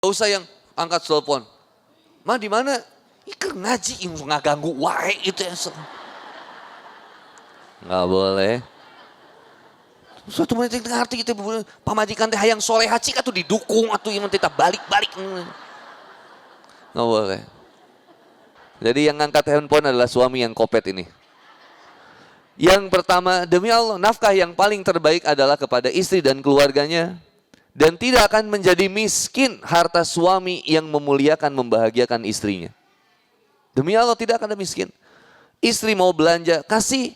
Gak usah yang angkat telepon. Ma di mana? Iker ngaji yang nggak ganggu wae itu yang nggak boleh. Suatu menit ngerti kita pamajikan teh hayang soleh haji atau didukung atau yang kita balik-balik. Nggak boleh. Jadi yang ngangkat handphone adalah suami yang kopet ini. Yang pertama, demi Allah, nafkah yang paling terbaik adalah kepada istri dan keluarganya. Dan tidak akan menjadi miskin harta suami yang memuliakan, membahagiakan istrinya. Demi Allah tidak akan ada miskin. Istri mau belanja, kasih.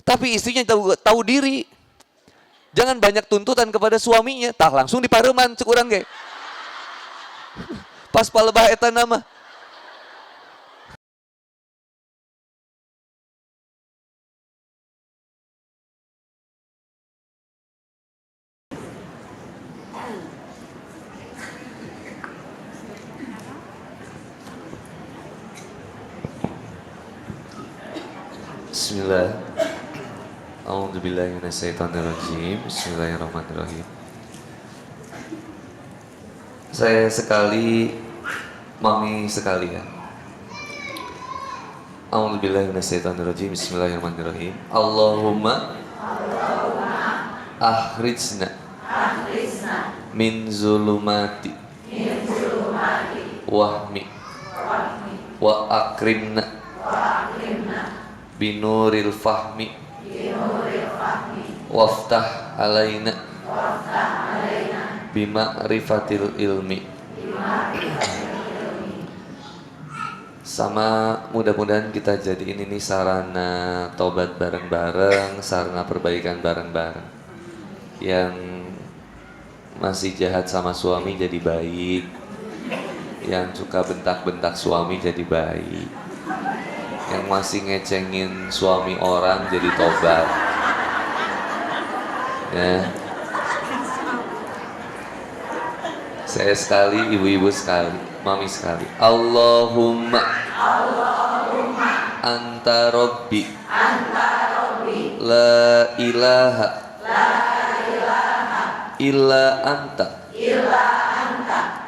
Tapi istrinya tahu diri. Jangan banyak tuntutan kepada suaminya. Tah langsung dipareman cekurang ge. Pas palebah eta nama. Bismillah. A'udzubillahi minasyaitonirrajim. Bismillahirrahmanirrahim. Saya sekali, mami sekalian. A'udzubillahi minasyaitonirrajim. Bismillahirrahmanirrahim. Allahumma akhrijna min zulumati wahmi wa akrimna binuril fahmi waftah alaina bima'rifatil ilmi. Sama mudah-mudahan kita jadiin ini sarana tobat bareng-bareng, sarana perbaikan bareng-bareng. Yang masih jahat sama suami jadi baik, yang suka bentak-bentak suami jadi baik, yang masih ngecengin suami orang jadi tobat. Ya. Saya sekali, ibu-ibu sekali, mami sekali. Allahumma anta rabbi la ilaha illa anta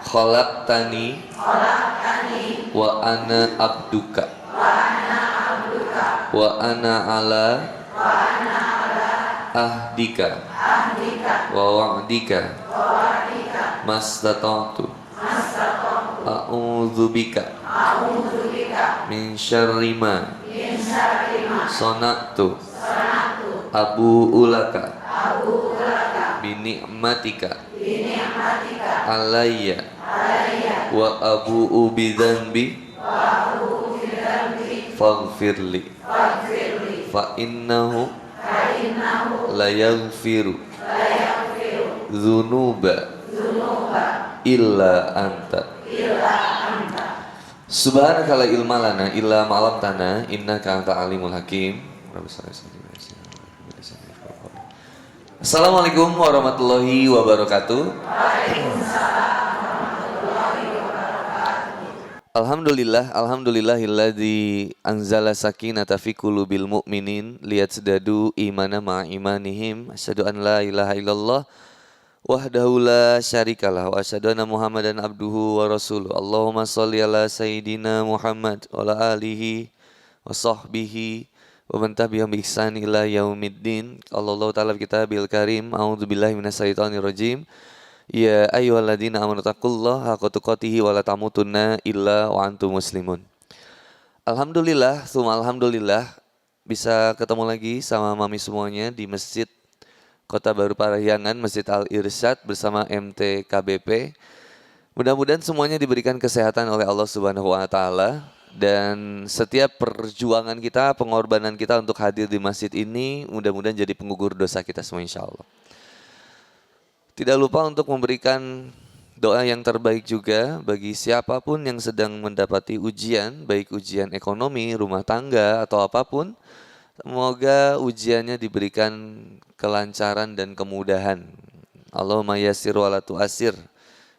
khalaqtani wa ana abduka wa ana ala ahdika wa wa'dika mastata'tu a'udzubika min syarri ma sana'tu abu'u laka bi ni'matika alayya wa abu'u bi dzanbi faghfirli fa innahu la yaghfiru dzunuba illa anta. Subhanaka la ilma lana illa ma 'allamtana innaka antal alimul hakim. Assalamualaikum warahmatullahi wabarakatuh. Alhamdulillahilladzi anzala sakinata fi qulubil mu'minin liyazdadu imana ma'a imanihim. Asyhadu an la ilaha illallah wahdahu la syarikalah wa asyhadu anna Muhammadan abduhu wa rasuluh. Allahumma shalli ala sayyidina Muhammad wa ala alihi wa sahbihi wa man tabi'ahum bi ihsan ila yaumiddin. Allah ta'ala fi kitabil karim. A'udzubillahi minasyaitonir rajim. Ya ayyuhalladzina amanu taqullaha haqqa tuqatih wa la tamutunna illa wa antum muslimun. Alhamdulillah, alhamdulillah bisa ketemu lagi sama mami semuanya di Masjid Kota Baru Parahyangan, Masjid Al-Irsyad bersama MTKBP. Mudah-mudahan semuanya diberikan kesehatan oleh Allah Subhanahu wa taala dan setiap perjuangan kita, pengorbanan kita untuk hadir di masjid ini mudah-mudahan jadi penggugur dosa kita semua insyaallah. Tidak lupa untuk memberikan doa yang terbaik juga bagi siapapun yang sedang mendapati ujian, baik ujian ekonomi, rumah tangga atau apapun. Semoga ujiannya diberikan kelancaran dan kemudahan. Allahumma yassir wa la tu'assir.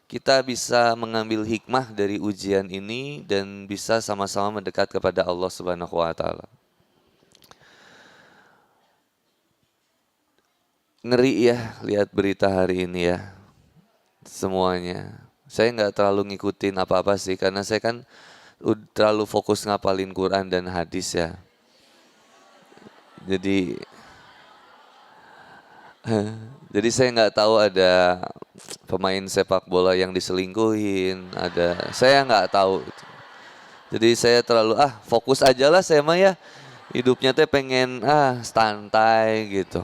Kita bisa mengambil hikmah dari ujian ini dan bisa sama-sama mendekat kepada Allah Subhanahu wa taala. Ngeri ya lihat berita hari ini ya. Semuanya Saya nggak terlalu ngikutin apa-apa sih, karena saya kan terlalu fokus ngapalin Quran dan hadis ya. Jadi jadi saya nggak tahu ada pemain sepak bola yang diselingkuhin, saya nggak tahu. Jadi saya terlalu fokus aja lah saya mah ya. Hidupnya teh pengen santai gitu.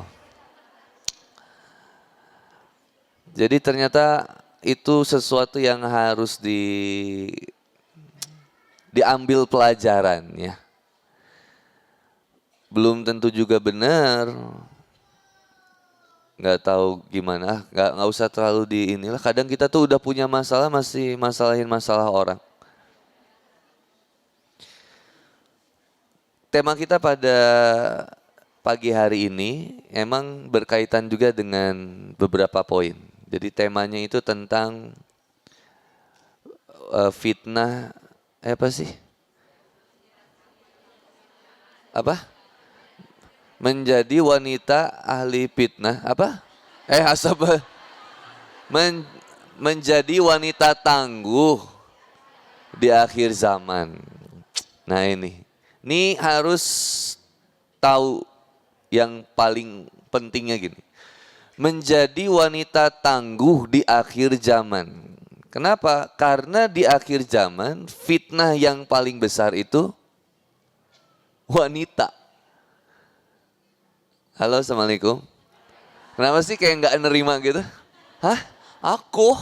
Jadi ternyata itu sesuatu yang harus diambil pelajarannya. Belum tentu juga benar. Nggak tahu gimana, nggak usah terlalu di inilah. Kadang kita tuh udah punya masalah masih masalahin masalah orang. Tema kita pada pagi hari ini emang berkaitan juga dengan beberapa poin. Jadi temanya itu tentang fitnah, apa sih? Apa? Menjadi wanita ahli fitnah, apa? Asal menjadi wanita tangguh di akhir zaman. Nah ini harus tahu yang paling pentingnya gini. Menjadi wanita tangguh di akhir zaman. Kenapa? Karena di akhir zaman fitnah yang paling besar itu wanita. Halo, Assalamualaikum. Kenapa sih kayak nggak nerima gitu? Hah? Aku?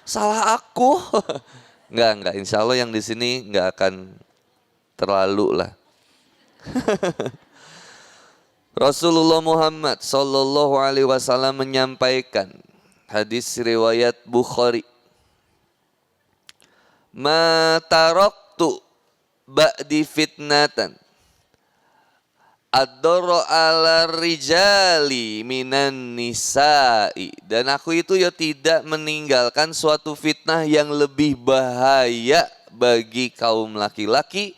Salah aku? Enggak. Insya Allah yang di sini nggak akan terlalu lah. Rasulullah Muhammad Sallallahu Alaihi Wasallam menyampaikan hadis riwayat Bukhari. Ma taraktu ba'di fitnatan ad-darra ala rijali minan nisa'i. Dan aku itu ya tidak meninggalkan suatu fitnah yang lebih bahaya bagi kaum laki-laki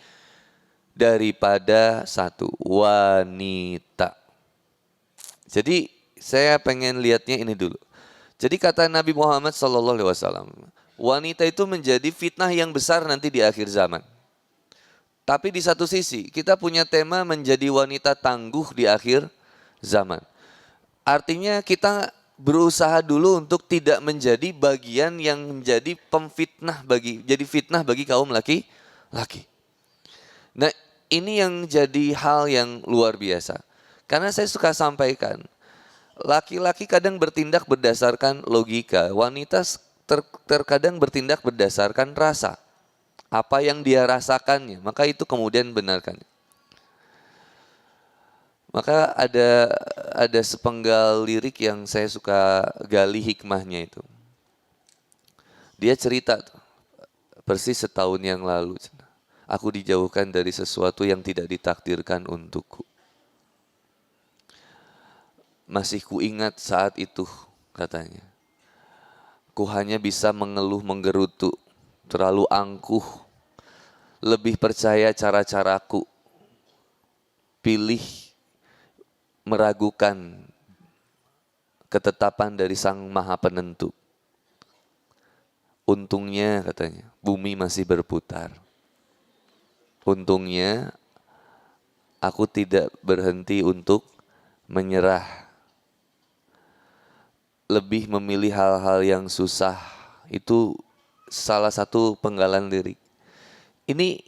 daripada satu wanita. Jadi saya pengen lihatnya ini dulu. Jadi kata Nabi Muhammad SAW, wanita itu menjadi fitnah yang besar nanti di akhir zaman. Tapi di satu sisi kita punya tema menjadi wanita tangguh di akhir zaman. Artinya kita berusaha dulu untuk tidak menjadi bagian yang menjadi jadi fitnah bagi kaum laki-laki. Nah, ini yang jadi hal yang luar biasa. Karena saya suka sampaikan, laki-laki kadang bertindak berdasarkan logika, wanita terkadang bertindak berdasarkan rasa. Apa yang dia rasakannya, maka itu kemudian benarkan. Maka ada sepenggal lirik yang saya suka gali hikmahnya itu. Dia cerita persis setahun yang lalu. Aku dijauhkan dari sesuatu yang tidak ditakdirkan untukku. Masih kuingat saat itu, katanya. Ku hanya bisa mengeluh menggerutu, terlalu angkuh, lebih percaya cara-caraku, pilih meragukan ketetapan dari Sang Maha Penentu. Untungnya, katanya, bumi masih berputar. Untungnya aku tidak berhenti untuk menyerah. Lebih memilih hal-hal yang susah. Itu salah satu penggalan lirik. Ini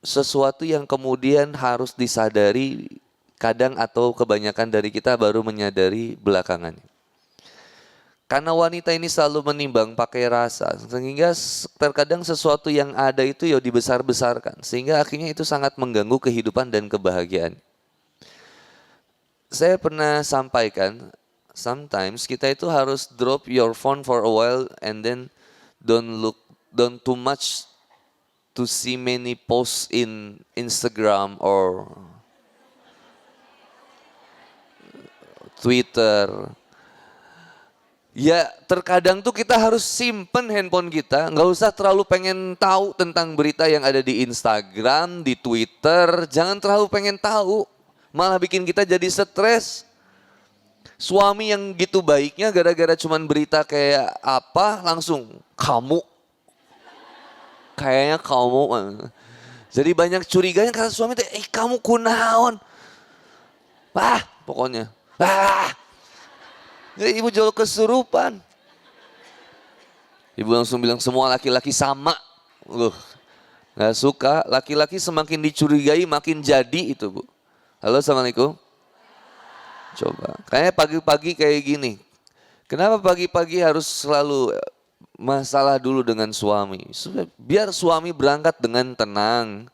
sesuatu yang kemudian harus disadari kadang atau kebanyakan dari kita baru menyadari belakangan. Karena wanita ini selalu menimbang pakai rasa, sehingga terkadang sesuatu yang ada itu ya dibesar-besarkan, sehingga akhirnya itu sangat mengganggu kehidupan dan kebahagiaan. Saya pernah sampaikan, sometimes kita itu harus drop your phone for a while and then don't too much to see many posts in Instagram or Twitter. Ya terkadang tuh kita harus simpen handphone kita, nggak usah terlalu pengen tahu tentang berita yang ada di Instagram, di Twitter, jangan terlalu pengen tahu, malah bikin kita jadi stres. Suami yang gitu baiknya gara-gara cuman berita kayak apa langsung kamu. Kayaknya kamu. Jadi banyak curiganya karena suami teh, kamu kunaon. Wah, pokoknya. Wah. Jadi ibu jauh kesurupan. Ibu langsung bilang semua laki-laki sama. Gak suka, laki-laki semakin dicurigai makin jadi itu Bu. Halo, Assalamualaikum. Coba, kayaknya pagi-pagi kayak gini. Kenapa pagi-pagi harus selalu masalah dulu dengan suami? Biar suami berangkat dengan tenang.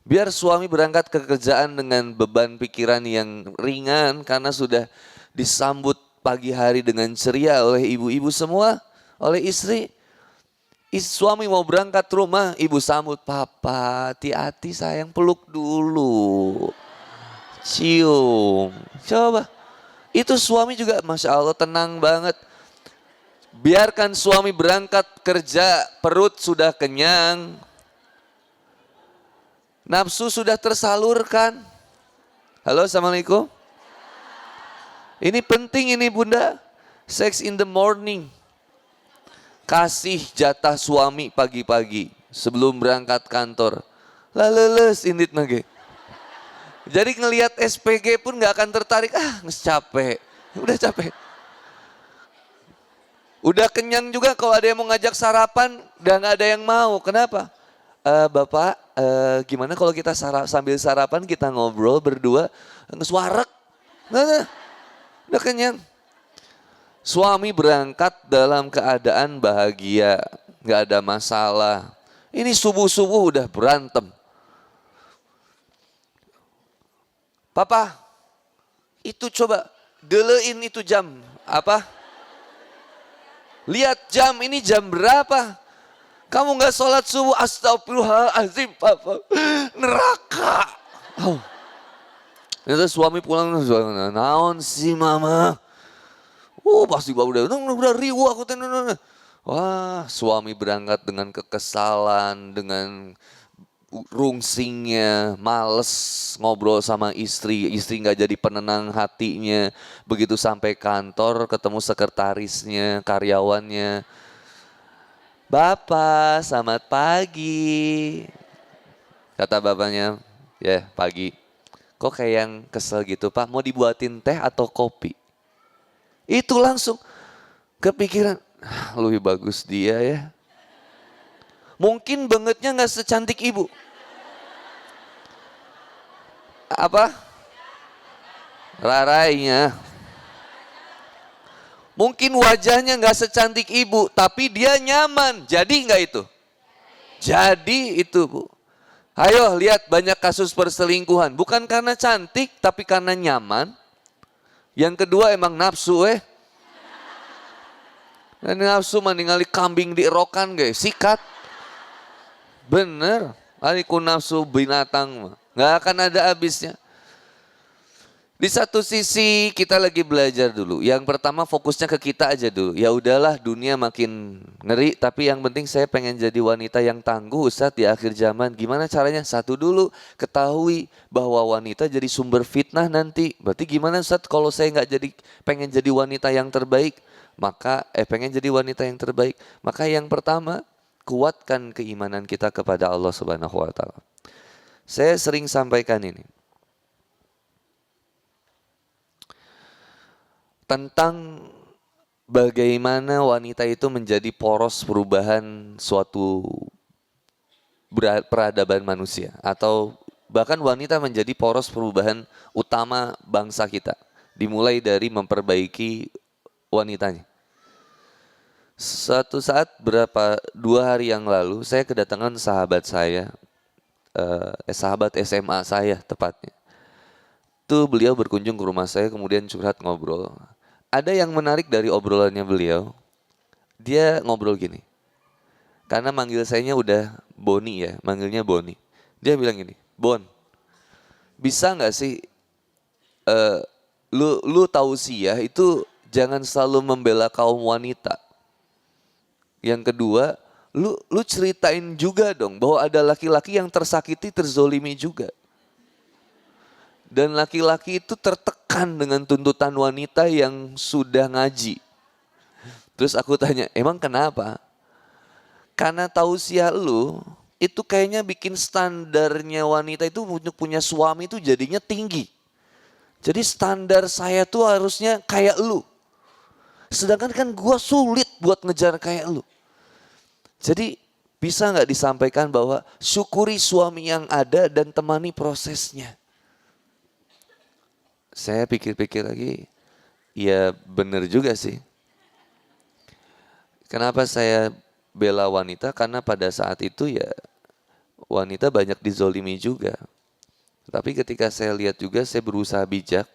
Biar suami berangkat ke kerjaan dengan beban pikiran yang ringan karena sudah disambut pagi hari dengan ceria oleh ibu-ibu semua, oleh istri. Suami mau berangkat rumah, ibu sambut, papa hati-hati sayang, peluk dulu. Cium, coba. Itu suami juga Masya Allah tenang banget. Biarkan suami berangkat kerja, perut sudah kenyang. Nafsu sudah tersalurkan. Halo, Assalamualaikum. Ini penting ini Bunda. Sex in the morning. Kasih jatah suami pagi-pagi sebelum berangkat kantor. Laleles indit nage. Jadi ngelihat SPG pun gak akan tertarik. Capek. Udah capek. Udah kenyang juga kalau ada yang mau ngajak sarapan. Udah gak ada yang mau. Kenapa? Bapak gimana kalau kita sambil sarapan kita ngobrol berdua. Ngesuarek. Udah kenyang. Suami berangkat dalam keadaan bahagia, gak ada masalah. Ini subuh-subuh udah berantem. Papa, itu coba delein itu jam. Apa? Lihat jam, ini jam berapa? Kamu gak sholat subuh, astagfirullahaladzim Papa. Neraka. Itu suami pulang, naon sih mama? Pasti udah riuh aku. Wah, suami berangkat dengan kekesalan, dengan rungsingnya, males ngobrol sama istri nggak jadi penenang hatinya. Begitu sampai kantor, ketemu sekretarisnya, karyawannya. Bapak, selamat pagi. Kata bapaknya, ya pagi. Kok kayak yang kesel gitu Pak, mau dibuatin teh atau kopi? Itu langsung kepikiran, lebih bagus dia ya. Mungkin bangetnya gak secantik ibu. Apa? Rarainya. Mungkin wajahnya gak secantik ibu, tapi dia nyaman. Jadi gak itu? Jadi itu Bu. Ayo lihat banyak kasus perselingkuhan. Bukan karena cantik, tapi karena nyaman. Yang kedua emang nafsu nafsu ningali kambing di erokan sikat. Bener, aliku nafsu binatang nggak akan ada habisnya. Di satu sisi kita lagi belajar dulu. Yang pertama fokusnya ke kita aja dulu. Ya udahlah dunia makin ngeri, tapi yang penting saya pengen jadi wanita yang tangguh Ustadz di akhir zaman. Gimana caranya? Satu dulu, ketahui bahwa wanita jadi sumber fitnah nanti. Berarti gimana Ustadz kalau saya nggak pengen jadi wanita yang terbaik? Pengen jadi wanita yang terbaik. Maka yang pertama, kuatkan keimanan kita kepada Allah Subhanahu wa taala. Saya sering sampaikan ini. Tentang bagaimana wanita itu menjadi poros perubahan suatu peradaban manusia. Atau bahkan wanita menjadi poros perubahan utama bangsa kita. Dimulai dari memperbaiki wanitanya. Suatu saat 2 hari yang lalu saya kedatangan sahabat saya. Sahabat SMA saya tepatnya. Itu beliau berkunjung ke rumah saya kemudian curhat ngobrol. Ada yang menarik dari obrolannya beliau, dia ngobrol gini, karena manggil sayanya udah Boni ya, manggilnya Boni. Dia bilang gini, Bon, bisa nggak sih lu tausiah itu jangan selalu membela kaum wanita. Yang kedua, lu ceritain juga dong bahwa ada laki-laki yang tersakiti, terzolimi juga. Dan laki-laki itu tertekan dengan tuntutan wanita yang sudah ngaji. Terus aku tanya, emang kenapa? Karena tausiah lu itu kayaknya bikin standarnya wanita itu untuk punya suami itu jadinya tinggi. Jadi standar saya tuh harusnya kayak lu. Sedangkan kan gua sulit buat ngejar kayak lu. Jadi bisa nggak disampaikan bahwa syukuri suami yang ada dan temani prosesnya. Saya pikir-pikir lagi, ya benar juga sih. Kenapa saya bela wanita? Karena pada saat itu ya wanita banyak dizolimi juga. Tapi ketika saya lihat juga saya berusaha bijak.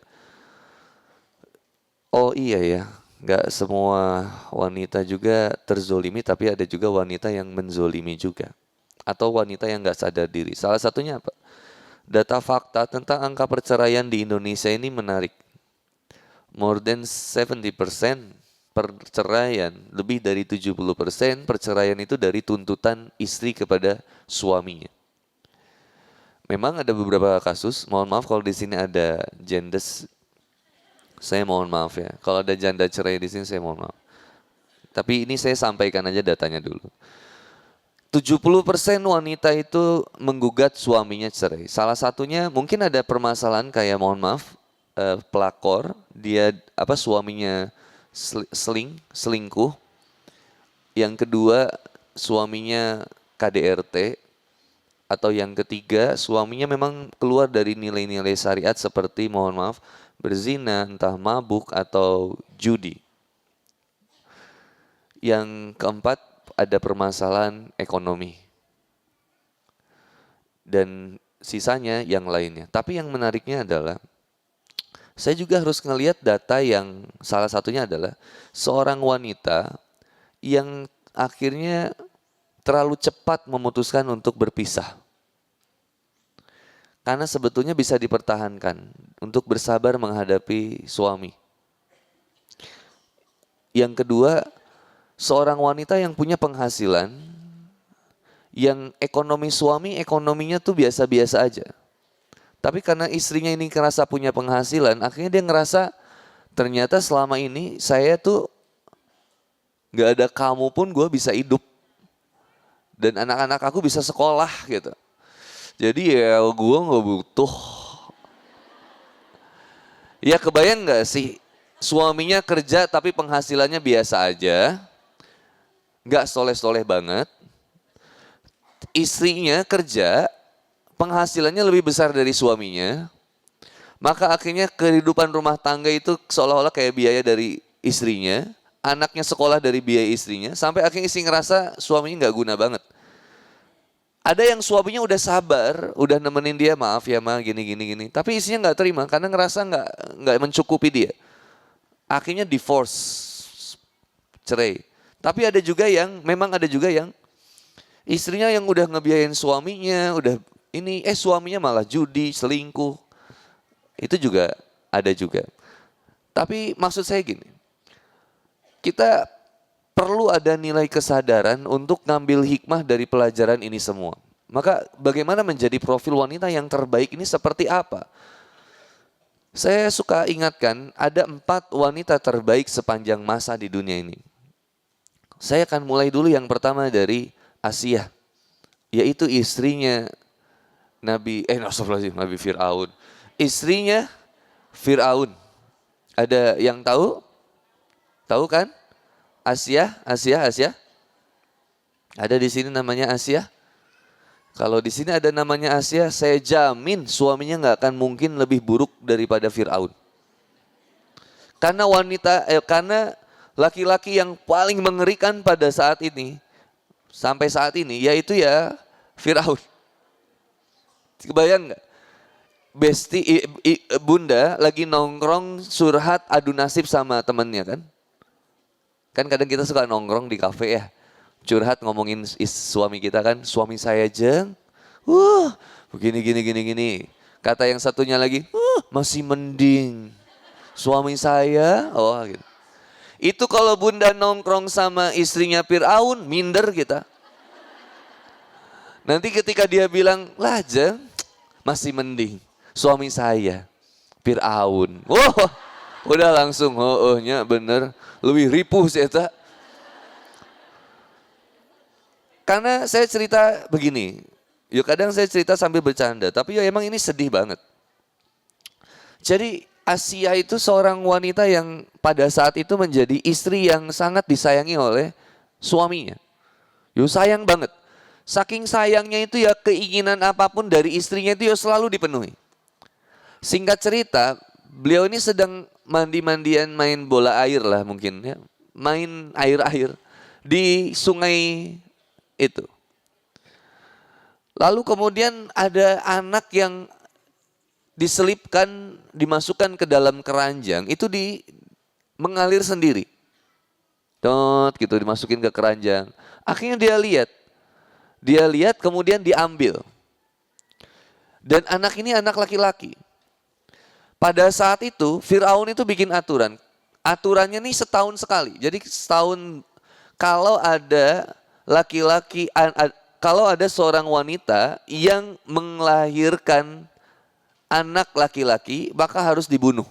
Oh iya ya, nggak semua wanita juga terzolimi, tapi ada juga wanita yang menzolimi juga. Atau wanita yang nggak sadar diri. Salah satunya apa? Data fakta tentang angka perceraian di Indonesia ini menarik. More than 70% perceraian, lebih dari 70% perceraian itu dari tuntutan istri kepada suaminya. Memang ada beberapa kasus, mohon maaf kalau di sini ada jendes, saya mohon maaf ya. Kalau ada janda cerai di sini saya mohon maaf. Tapi ini saya sampaikan aja datanya dulu. 70% wanita itu menggugat suaminya cerai. Salah satunya mungkin ada permasalahan kayak mohon maaf pelakor, dia suaminya selingkuh. Yang kedua suaminya KDRT, atau yang ketiga suaminya memang keluar dari nilai-nilai syariat seperti mohon maaf berzina, entah mabuk atau judi. Yang keempat ada permasalahan ekonomi. Dan sisanya yang lainnya. Tapi yang menariknya adalah saya juga harus ngelihat data yang salah satunya adalah seorang wanita yang akhirnya terlalu cepat memutuskan untuk berpisah. Karena sebetulnya bisa dipertahankan untuk bersabar menghadapi suami. Yang kedua, seorang wanita yang punya penghasilan, yang ekonomi suami ekonominya tuh biasa-biasa aja. Tapi karena istrinya ini ngerasa punya penghasilan, akhirnya dia ngerasa ternyata selama ini saya tuh gak ada kamu pun gue bisa hidup. Dan anak-anak aku bisa sekolah gitu. Jadi ya gue gak butuh. Ya kebayang gak sih suaminya kerja tapi penghasilannya biasa aja. Gak soleh-soleh banget. Istrinya kerja, penghasilannya lebih besar dari suaminya. Maka akhirnya kehidupan rumah tangga itu seolah-olah kayak biaya dari istrinya. Anaknya sekolah dari biaya istrinya. Sampai akhirnya istri ngerasa suaminya gak guna banget. Ada yang suaminya udah sabar, udah nemenin dia, maaf ya ma, gini. Tapi istrinya gak terima karena ngerasa gak mencukupi dia. Akhirnya divorce, cerai. Tapi ada juga yang, memang ada juga yang istrinya yang udah ngebiayain suaminya, udah ini, suaminya malah judi, selingkuh. Itu juga ada juga. Tapi maksud saya gini, kita perlu ada nilai kesadaran untuk ngambil hikmah dari pelajaran ini semua. Maka bagaimana menjadi profil wanita yang terbaik ini seperti apa? Saya suka ingatkan ada 4 wanita terbaik sepanjang masa di dunia ini. Saya akan mulai dulu yang pertama dari Asiyah, yaitu istrinya Nabi Fir'aun. Istrinya Fir'aun. Ada yang tahu? Tahu kan? Asiyah. Ada di sini namanya Asiyah. Kalau di sini ada namanya Asiyah, saya jamin suaminya nggak akan mungkin lebih buruk daripada Fir'aun. Karena karena laki-laki yang paling mengerikan pada saat ini, sampai saat ini, yaitu ya Fir'aun. Kebayang nggak? Besti bunda lagi nongkrong surhat adu nasib sama temennya kan? Kan kadang kita suka nongkrong di kafe ya, curhat ngomongin suami kita kan, suami saya jeng, begini. Kata yang satunya lagi, masih mending. Suami saya, gitu. Itu kalau bunda nongkrong sama istrinya Fir'aun, minder kita. Nanti ketika dia bilang, lah jeng, masih mending. Suami saya. Fir'aun. Wah, udah langsung nya bener. Lebih ripuh sih eta. Karena saya cerita begini. Yuk kadang saya cerita sambil bercanda. Tapi ya emang ini sedih banget. Jadi Asia itu seorang wanita yang pada saat itu menjadi istri yang sangat disayangi oleh suaminya. Yuk sayang banget. Saking sayangnya itu ya keinginan apapun dari istrinya itu ya selalu dipenuhi. Singkat cerita, beliau ini sedang mandi-mandian main bola air lah mungkin ya. Main air-air di sungai itu. Lalu kemudian ada anak yang diselipkan, dimasukkan ke dalam keranjang, itu mengalir sendiri. Dot gitu dimasukin ke keranjang. Akhirnya dia lihat kemudian diambil. Dan anak ini anak laki-laki. Pada saat itu Fir'aun itu bikin aturan. Aturannya nih setahun sekali. Jadi setahun kalau ada laki-laki, kalau ada seorang wanita yang melahirkan anak laki-laki maka harus dibunuh.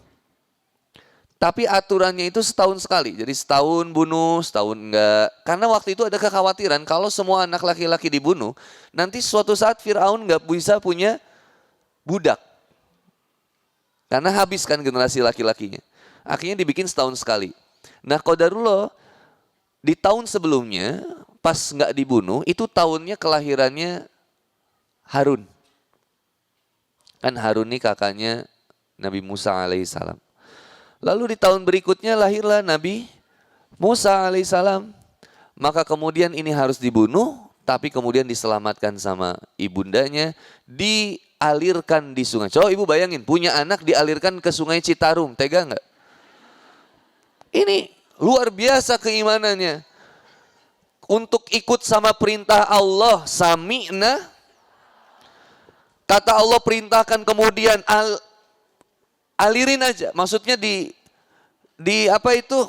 Tapi aturannya itu setahun sekali. Jadi setahun bunuh, setahun enggak. Karena waktu itu ada kekhawatiran kalau semua anak laki-laki dibunuh, nanti suatu saat Fir'aun enggak bisa punya budak. Karena habis kan generasi laki-lakinya. Akhirnya dibikin setahun sekali. Nah qadarullah di tahun sebelumnya pas enggak dibunuh itu tahunnya kelahirannya Harun. Kan Harun ini kakaknya Nabi Musa alaihissalam. Lalu di tahun berikutnya lahirlah Nabi Musa alaihissalam. Maka kemudian ini harus dibunuh, tapi kemudian diselamatkan sama ibundanya, dialirkan di sungai. Coba ibu bayangin, punya anak dialirkan ke sungai Citarum, tega nggak? Ini luar biasa keimanannya. Untuk ikut sama perintah Allah, sami'na. Kata Allah perintahkan kemudian alirin aja, maksudnya di apa itu?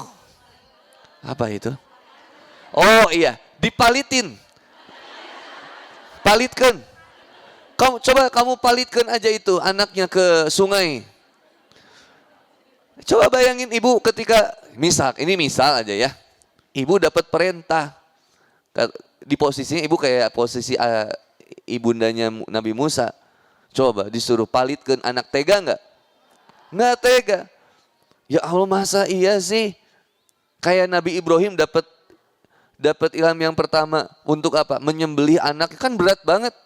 Apa itu? Oh iya, dipalitin. Palitkan. Kamu palitkan aja itu anaknya ke sungai. Coba bayangin ibu ketika ini misal aja ya. Ibu dapat perintah. Di posisinya ibu kayak posisi ibundanya Nabi Musa. Coba disuruh palitkan anak, tega nggak? Nggak tega. Ya Allah masa iya sih? Kayak Nabi Ibrahim dapat ilham yang pertama untuk apa? Menyembelih anak kan berat banget.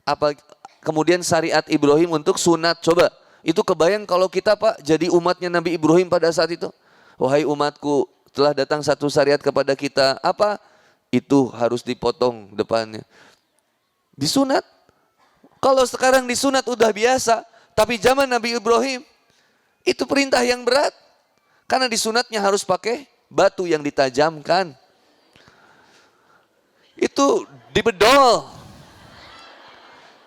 Apa kemudian syariat Ibrahim untuk sunat, coba. Itu kebayang kalau kita Pak jadi umatnya Nabi Ibrahim pada saat itu. Wahai umatku, telah datang satu syariat kepada kita. Apa? Itu harus dipotong depannya. Disunat. Kalau sekarang disunat udah biasa, tapi zaman Nabi Ibrahim itu perintah yang berat. Karena disunatnya harus pakai batu yang ditajamkan. Itu dibedol.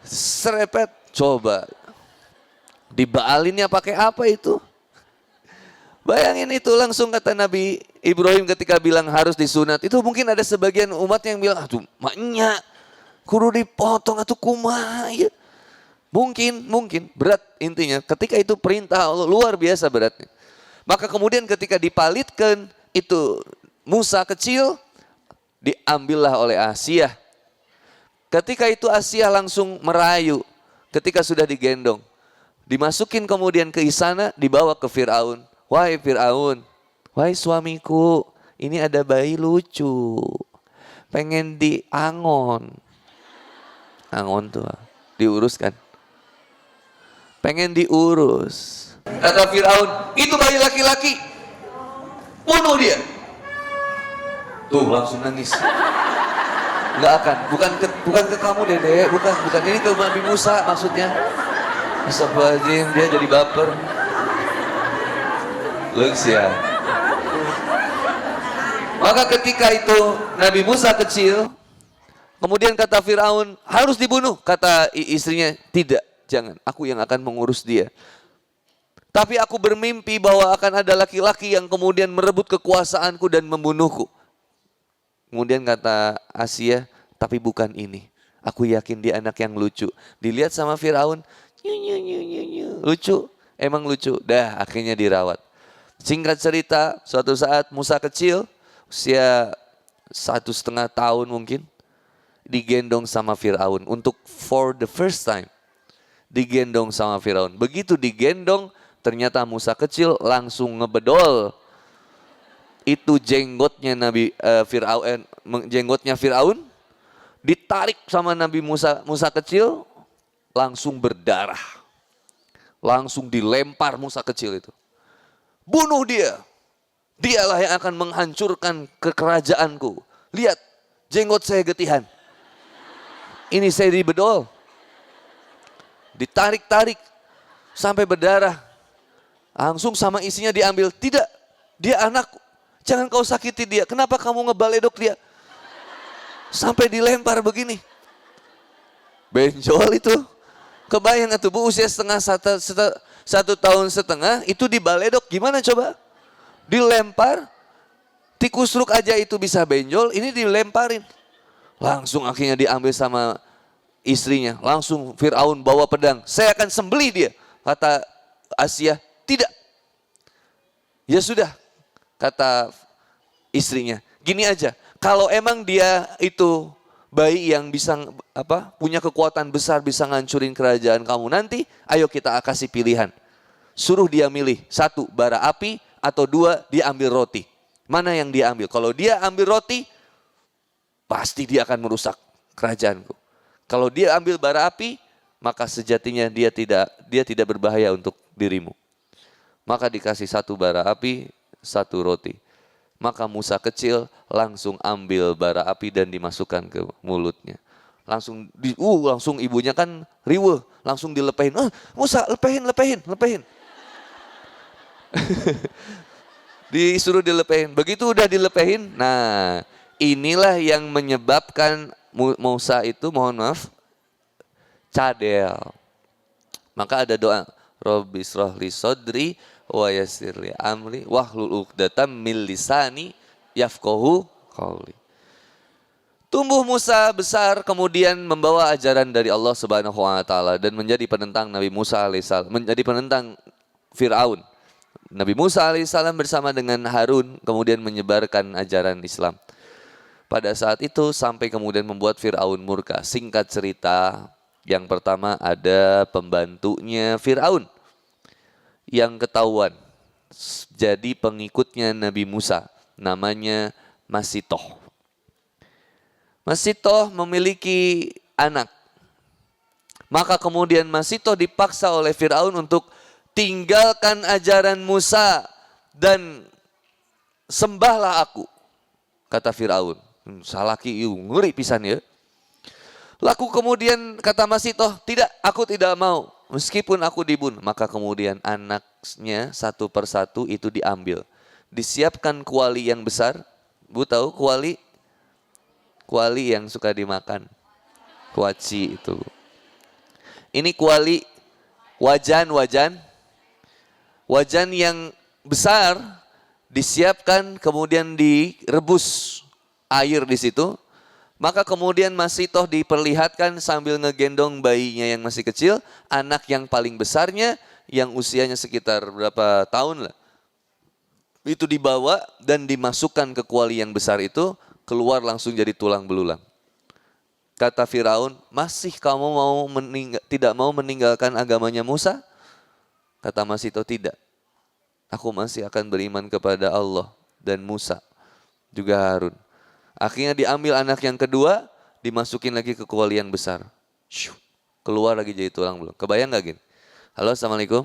Serepet, coba. Dibaalinnya pakai apa itu? Bayangin itu langsung kata Nabi Ibrahim ketika bilang harus disunat. Itu mungkin ada sebagian umat yang bilang, aduh maknya. Kudu dipotong atau kumaha ya. Mungkin berat intinya. Ketika itu perintah Allah luar biasa beratnya. Maka kemudian ketika dipalitkan itu Musa kecil diambillah oleh Asia. Ketika itu Asia langsung merayu ketika sudah digendong. Dimasukin kemudian ke istana, dibawa ke Fir'aun. Wahai Fir'aun, wahai suamiku, ini ada bayi lucu. Pengen diangon. Angon tuh diuruskan. Pengen diurus. Kata Fir'aun, itu bayi laki-laki. Bunuh dia. Tuh langsung nangis. Enggak akan, bukan ke kamu Dede, bukan ini ke Nabi Musa maksudnya. Astagfirullahaladzim, dia jadi baper. Lux ya. Maka ketika itu Nabi Musa kecil, kemudian kata Fir'aun, harus dibunuh. Kata istrinya, tidak, jangan. Aku yang akan mengurus dia. Tapi aku bermimpi bahwa akan ada laki-laki yang kemudian merebut kekuasaanku dan membunuhku. Kemudian kata Asia, tapi bukan ini. Aku yakin dia anak yang lucu. Dilihat sama Fir'aun, lucu. emang lucu. Dah akhirnya dirawat. Singkat cerita, suatu saat Musa kecil, usia 1,5 tahun mungkin, digendong sama Fir'aun untuk for the first time. Digendong sama Fir'aun. Begitu digendong, ternyata Musa kecil langsung ngebedol. Itu jenggotnya jenggotnya Fir'aun ditarik sama Nabi Musa. Musa kecil langsung berdarah. Langsung dilempar Musa kecil itu. Bunuh dia. Dialah yang akan menghancurkan kekerajaanku. Lihat, jenggot saya getihan. Ini saya dibedol. Ditarik-tarik sampai berdarah. Langsung sama isinya diambil. Tidak, dia anakku. Jangan kau sakiti dia. Kenapa kamu ngebaledok dia? Sampai dilempar begini. Benjol itu. Kebayang itu Bu, usia 1,5 tahun itu dibaledok. Gimana coba? Dilempar. Tikus ruk aja itu bisa benjol. Ini dilemparin. Langsung akhirnya diambil sama istrinya. Langsung Fir'aun bawa pedang. Saya akan sembelih dia. Kata Asia, tidak. Ya sudah. Kata istrinya, gini aja, kalau emang dia itu bayi yang bisa punya kekuatan besar, bisa ngancurin kerajaan kamu nanti, ayo kita kasih pilihan. Suruh dia milih, 1 bara api atau 2 dia ambil roti. Mana yang dia ambil? Kalau dia ambil roti, pasti dia akan merusak kerajaanku. Kalau dia ambil bara api, maka sejatinya dia tidak berbahaya untuk dirimu. Maka dikasih 1 bara api, 1 roti. Maka Musa kecil langsung ambil bara api dan dimasukkan ke mulutnya. Langsung ibunya kan riweuh, langsung dilepehin. Musa lepehin. Disuruh dilepehin. Begitu udah dilepehin, nah inilah yang menyebabkan Musa itu, mohon maaf, cadel. Maka ada doa, Rabbi shrah li sodri wa yassir li amri wahlul 'uqdatam min lisani yafqahu qauli. Tumbuh Musa besar, kemudian membawa ajaran dari Allah Subhanahu wa taala dan menjadi penentang Nabi Musa alaihissalam, menjadi penentang Fir'aun. Nabi Musa alaihissalam bersama dengan Harun kemudian menyebarkan ajaran Islam. Pada saat itu sampai kemudian membuat Fir'aun murka. Singkat cerita, yang pertama ada pembantunya Fir'aun yang ketahuan jadi pengikutnya Nabi Musa, namanya Masitoh. Masitoh memiliki anak. Maka kemudian Masitoh dipaksa oleh Fir'aun untuk tinggalkan ajaran Musa dan sembahlah aku, kata Fir'aun. Salaki ngeri pisan ya. Laku kemudian kata Masitoh, tidak, aku tidak mau. Meskipun aku dibunuh, maka kemudian anaknya satu persatu itu diambil. Disiapkan kuali yang besar. Bu tahu kuali? Kuali yang suka dimakan. Kuaci itu. Ini kuali wajan yang besar disiapkan kemudian direbus air di situ. Maka kemudian Masitoh diperlihatkan sambil ngegendong bayinya yang masih kecil, anak yang paling besarnya yang usianya sekitar berapa tahun lah. Itu dibawa dan dimasukkan ke kuali yang besar itu, keluar langsung jadi tulang belulang. Kata Firaun, masih kamu tidak mau meninggalkan agamanya Musa? Kata Masitoh, tidak. Aku masih akan beriman kepada Allah dan Musa, juga Harun. Akhirnya diambil anak yang kedua, dimasukin lagi ke kuali yang besar. Keluar lagi jadi tulang belulang. Kebayang gak gini? Halo, Assalamualaikum.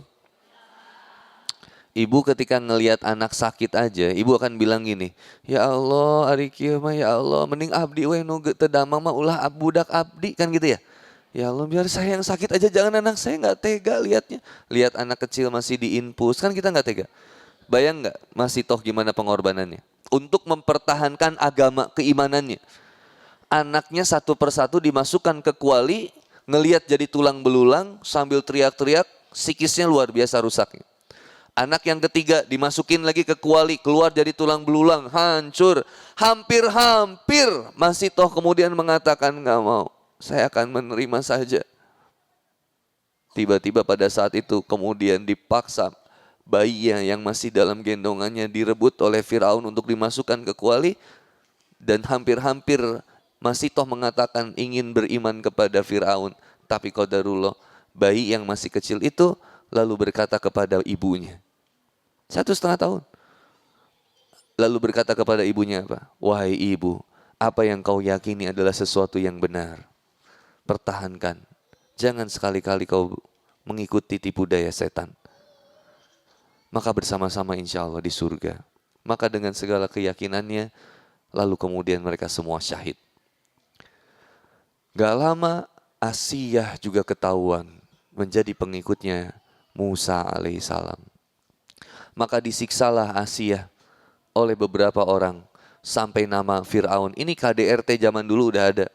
Ibu ketika ngelihat anak sakit aja, ibu akan bilang gini, ya Allah, ari kieu mah ya Allah, mending abdi we nu teu damang mah ulah budak abdi, kan gitu ya. Ya Allah, biar saya yang sakit aja, jangan anak saya, nggak tega lihatnya. Lihat anak kecil masih diinfus, kan kita nggak tega. Bayang nggak Masitoh gimana pengorbanannya? Untuk mempertahankan agama keimanannya. Anaknya satu persatu dimasukkan ke kuali, ngelihat jadi tulang belulang sambil teriak-teriak, psikisnya luar biasa rusaknya. Anak yang ketiga dimasukin lagi ke kuali, keluar jadi tulang belulang, hancur. Hampir-hampir Masitoh kemudian mengatakan, nggak mau, saya akan menerima saja. Tiba-tiba pada saat itu kemudian dipaksa bayinya yang masih dalam gendongannya direbut oleh Firaun untuk dimasukkan ke kuali, dan hampir-hampir masih toh mengatakan ingin beriman kepada Firaun, tapi qadarullah bayi yang masih kecil itu lalu berkata kepada ibunya, 1,5 tahun, lalu berkata kepada ibunya apa? Wahai ibu, apa yang kau yakini adalah sesuatu yang benar, pertahankan. Jangan sekali-kali kau mengikuti tipu daya setan. Maka bersama-sama insya Allah di surga. Maka dengan segala keyakinannya, lalu kemudian mereka semua syahid. Gak lama Asiyah juga ketahuan menjadi pengikutnya Musa alaihissalam. Maka disiksalah Asiyah oleh beberapa orang sampai nama Fir'aun. Ini KDRT zaman dulu udah ada.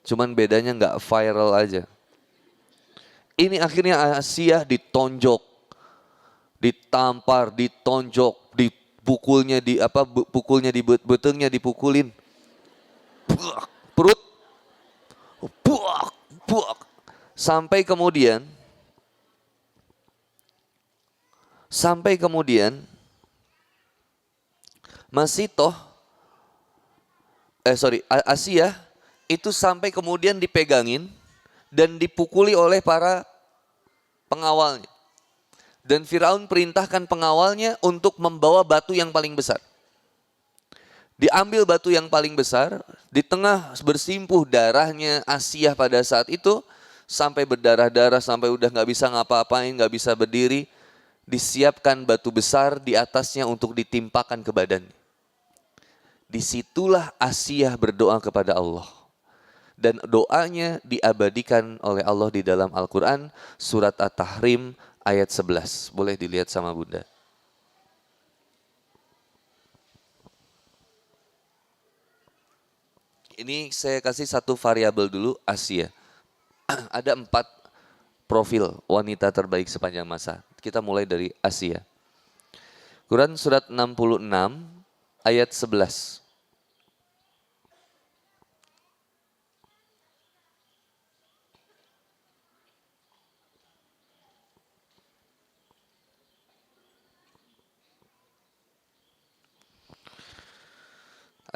Cuman bedanya nggak viral aja. Ini akhirnya Asiyah ditonjok, ditampar, ditonjok, dipukulnya pukulnya di betengnya dipukulin. Buak, perut. Buak, buak. Sampai kemudian masih toh Asiyah itu sampai kemudian dipegangin dan dipukuli oleh para pengawalnya. Dan Firaun perintahkan pengawalnya untuk membawa batu yang paling besar. Diambil batu yang paling besar, di tengah bersimpuh darahnya Asiyah pada saat itu, sampai berdarah-darah, sampai udah gak bisa ngapa-apain, gak bisa berdiri. Disiapkan batu besar di atasnya untuk ditimpakan ke badannya. Disitulah Asiyah berdoa kepada Allah. Dan doanya diabadikan oleh Allah di dalam Al-Quran, surat At-Tahrim ayat 11. Boleh dilihat sama Bunda. Ini saya kasih satu variabel dulu, Asiyah. Ada 4 profil wanita terbaik sepanjang masa. Kita mulai dari Asiyah. Quran surat 66 ayat 11.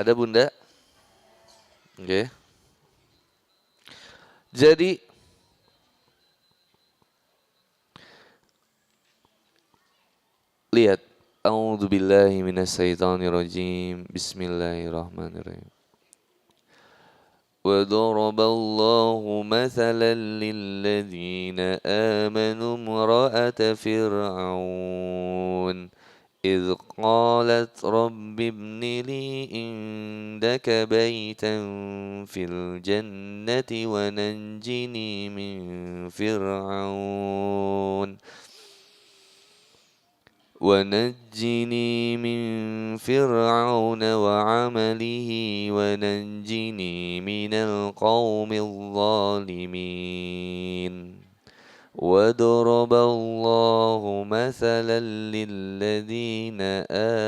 Ada Bunda? Oke. Jadi lihat, a'udzubillahi minasyaitonirrajim. Bismillahirrahmanirrahim. وضرب الله مثلا للذين آمنوا امرأة فرعون إذ قالت رب ابن لي عندك بيتا في الجنة ونجني من فرعون وعمله ونجني من القوم الظالمين وضرب الله مثلا للذين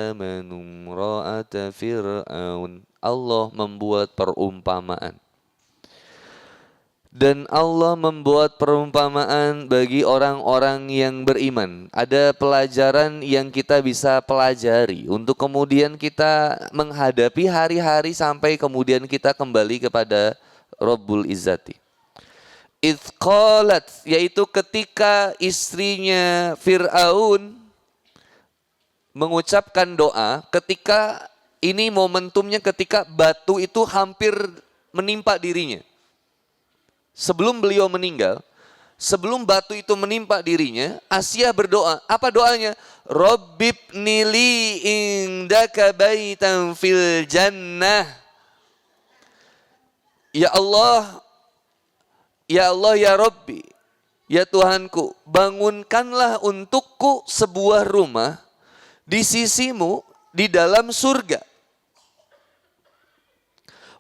آمنوا امرأة فرعون. Allah membuat perumpamaan. Dan Allah membuat perumpamaan bagi orang-orang yang beriman. Ada pelajaran yang kita bisa pelajari untuk kemudian kita menghadapi hari-hari sampai kemudian kita kembali kepada Rabbul Izzati. Idz qalat, yaitu ketika istrinya Fir'aun mengucapkan doa, ketika ini momentumnya ketika batu itu hampir menimpa dirinya. Sebelum beliau meninggal, sebelum batu itu menimpa dirinya, Asiyah berdoa. Apa doanya? Rabbibni li indaka baitan fil jannah. Ya Allah, ya Allah, ya Rabbi, ya Tuhanku, bangunkanlah untukku sebuah rumah di sisimu di dalam surga.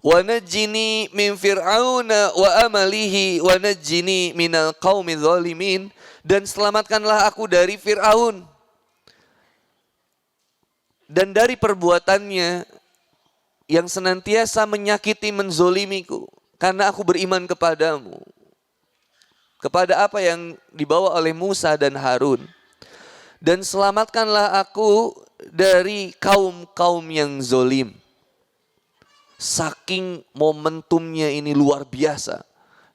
Wa najjini min fir'auna wa amalihi wa najjini minal qaumi dzalimin, dan selamatkanlah aku dari Fir'aun dan dari perbuatannya yang senantiasa menyakiti menzolimiku, karena aku beriman kepadamu. kepada apa yang dibawa oleh Musa dan Harun. Dan selamatkanlah aku dari kaum-kaum yang zolim. Saking momentumnya ini luar biasa.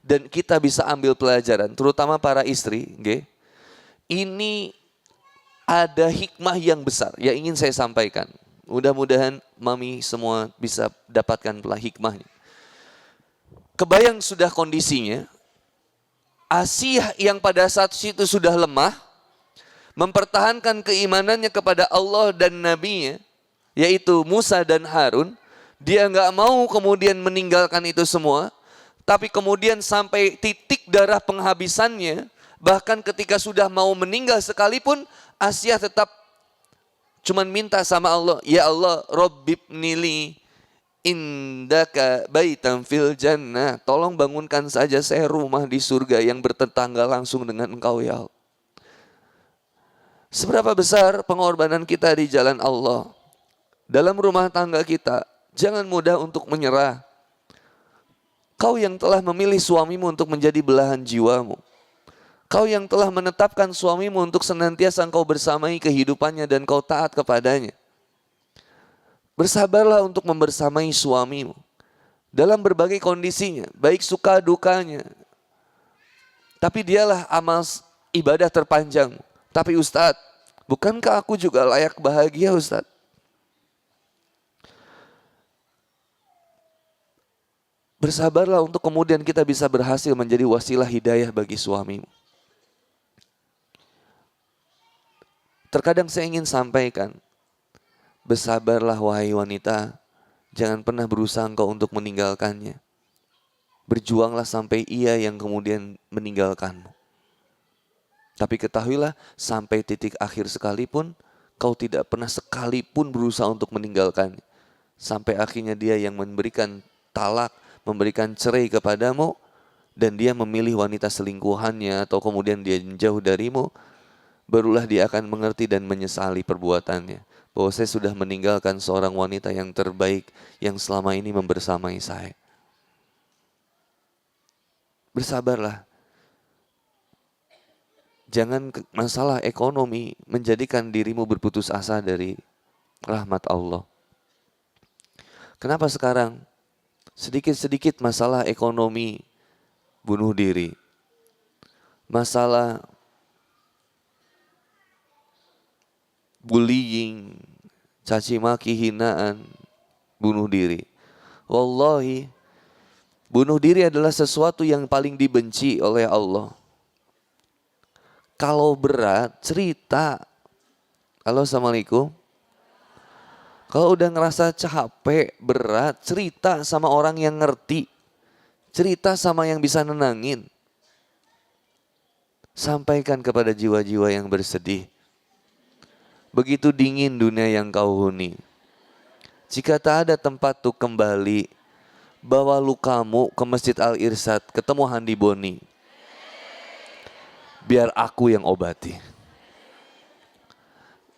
Dan kita bisa ambil pelajaran, terutama para istri. Okay? Ini ada hikmah yang besar yang ingin saya sampaikan. Mudah-mudahan mami semua bisa dapatkan hikmahnya. Kebayang sudah kondisinya, Asiyah yang pada saat itu sudah lemah, mempertahankan keimanannya kepada Allah dan Nabi-Nya, yaitu Musa dan Harun. Dia nggak mau kemudian meninggalkan itu semua, tapi kemudian sampai titik darah penghabisannya, bahkan ketika sudah mau meninggal sekalipun, Asiyah tetap cuman minta sama Allah, ya Allah, Rabbibnili indaka baitan fil jannah. Tolong bangunkan saja saya rumah di surga yang bertetangga langsung dengan Engkau ya Allah. Seberapa besar pengorbanan kita di jalan Allah. Dalam rumah tangga kita, jangan mudah untuk menyerah. Kau yang telah memilih suamimu untuk menjadi belahan jiwamu. Kau yang telah menetapkan suamimu untuk senantiasa engkau bersamai kehidupannya dan kau taat kepadanya. Bersabarlah untuk membersamai suamimu dalam berbagai kondisinya, baik suka dukanya. Tapi dialah amal ibadah terpanjang. Tapi Ustadz, bukankah aku juga layak bahagia Ustadz? Bersabarlah untuk kemudian kita bisa berhasil menjadi wasilah hidayah bagi suamimu. Terkadang saya ingin sampaikan, bersabarlah wahai wanita, jangan pernah berusaha engkau untuk meninggalkannya. Berjuanglah sampai ia yang kemudian meninggalkanmu. Tapi ketahuilah, sampai titik akhir sekalipun, kau tidak pernah sekalipun berusaha untuk meninggalkannya. Sampai akhirnya dia yang memberikan talak, memberikan cerai kepadamu, dan dia memilih wanita selingkuhannya, atau kemudian dia jauh darimu, barulah dia akan mengerti dan menyesali perbuatannya. Bahwa saya sudah meninggalkan seorang wanita yang terbaik, yang selama ini membersamai saya. Bersabarlah. Jangan masalah ekonomi menjadikan dirimu berputus asa dari rahmat Allah. Kenapa sekarang sedikit-sedikit masalah ekonomi bunuh diri? Masalah bullying, caci maki, hinaan, bunuh diri. Wallahi, bunuh diri adalah sesuatu yang paling dibenci oleh Allah. Kalau berat, cerita. Halo, assalamualaikum. Kalau udah ngerasa capek, berat, cerita sama orang yang ngerti. Cerita sama yang bisa nenangin. Sampaikan kepada jiwa-jiwa yang bersedih. Begitu dingin dunia yang kau huni. Jika tak ada tempat untuk kembali, bawa lukamu ke Masjid Al-Irsyad, ketemu Handi Boni. Biar aku yang obati.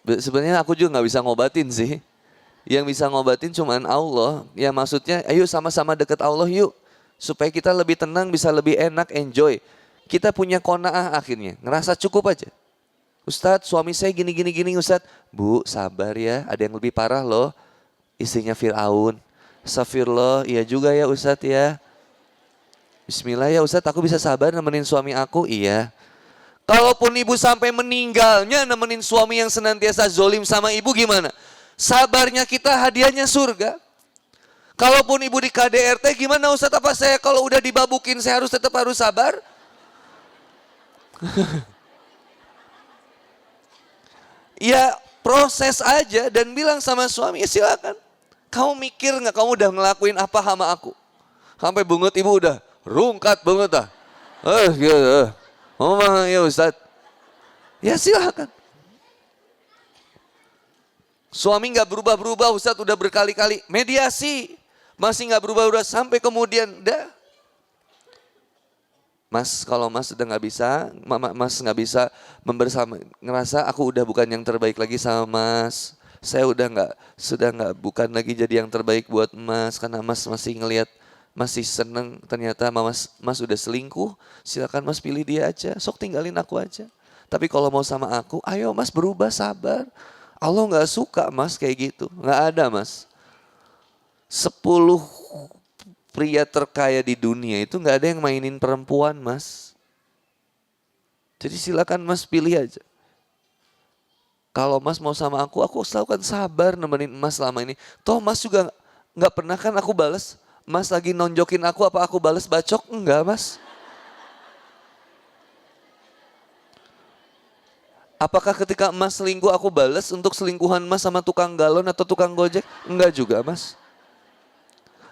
Sebenarnya aku juga gak bisa ngobatin sih. Yang bisa ngobatin cuman Allah. Ya maksudnya ayo sama-sama dekat Allah yuk. Supaya kita lebih tenang, bisa lebih enak, enjoy. Kita punya qanaah akhirnya. Ngerasa cukup aja. Ustadz, suami saya gini Ustadz. Bu, sabar ya, ada yang lebih parah loh. Istrinya Fir'aun. Astagfirullah, iya juga ya Ustadz ya. Bismillah ya Ustadz, aku bisa sabar nemenin suami aku? Iya. Kalaupun ibu sampai meninggalnya nemenin suami yang senantiasa zolim sama ibu gimana? Sabarnya kita hadiahnya surga. Kalaupun ibu di KDRT gimana Ustadz, apa saya kalau udah dibabukin saya tetap harus sabar? Ya proses aja dan bilang sama suami, ya silakan. Kamu mikir gak kamu udah ngelakuin apa sama aku? Sampai bungut ibu udah rungkat banget dah. Gitu. Oh ya Ustadz. Ya silakan. Suami gak berubah-berubah Ustadz, udah berkali-kali mediasi. Masih gak berubah-berubah sampai kemudian dah. Mas, kalau Mas udah gak bisa, Mas gak bisa membersama, ngerasa aku udah bukan yang terbaik lagi sama Mas. Saya sudah nggak bukan lagi jadi yang terbaik buat Mas karena Mas masih ngelihat masih seneng ternyata mas udah selingkuh, silakan mas pilih dia aja, sok tinggalin aku aja. Tapi kalau mau sama aku, ayo mas berubah, sabar. Allah nggak suka mas kayak gitu, nggak ada mas. 10 pria terkaya di dunia itu nggak ada yang mainin perempuan mas. Jadi silakan mas pilih aja. Kalau mas mau sama aku selalu kan sabar nemenin mas selama ini. Toh mas juga nggak pernah kan aku bales. Mas lagi nonjokin aku, apa aku bales bacok? Enggak mas. Apakah ketika mas selingkuh aku bales untuk selingkuhan mas sama tukang galon atau tukang gojek? Enggak juga mas.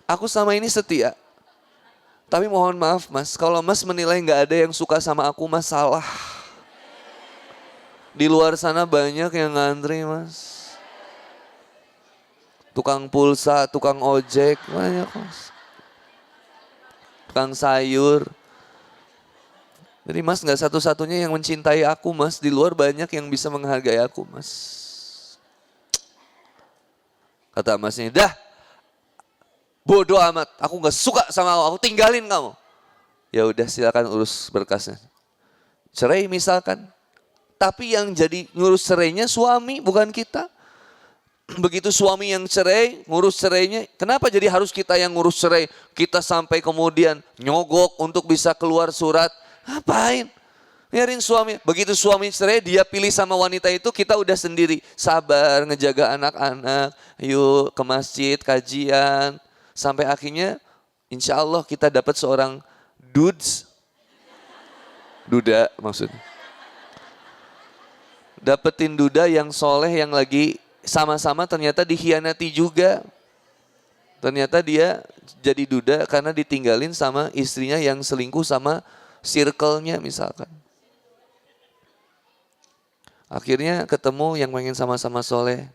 Aku sama ini setia. Tapi mohon maaf mas, kalau mas menilai nggak ada yang suka sama aku, mas salah. Di luar sana banyak yang ngantri mas. Tukang pulsa, tukang ojek, banyak mas. Tukang sayur. Jadi mas gak satu-satunya yang mencintai aku mas. Di luar banyak yang bisa menghargai aku mas. Kata masnya, dah bodoh amat. Aku gak suka sama aku tinggalin kamu. Ya udah silakan urus berkasnya. Cerai misalkan. Tapi yang jadi ngurus cerainya suami bukan kita. Begitu suami yang cerai, ngurus cerainya, kenapa jadi harus kita yang ngurus cerai? Kita sampai kemudian nyogok untuk bisa keluar surat. Ngapain? Biarin suami. Begitu suami cerai, dia pilih sama wanita itu, kita udah sendiri. Sabar, ngejaga anak-anak, yuk ke masjid, kajian. Sampai akhirnya insya Allah kita dapat seorang duda maksudnya. Dapetin duda yang soleh, yang lagi sama-sama ternyata dikhianati juga. Ternyata dia jadi duda karena ditinggalin sama istrinya yang selingkuh sama circle-nya misalkan. Akhirnya ketemu yang pengen sama-sama soleh.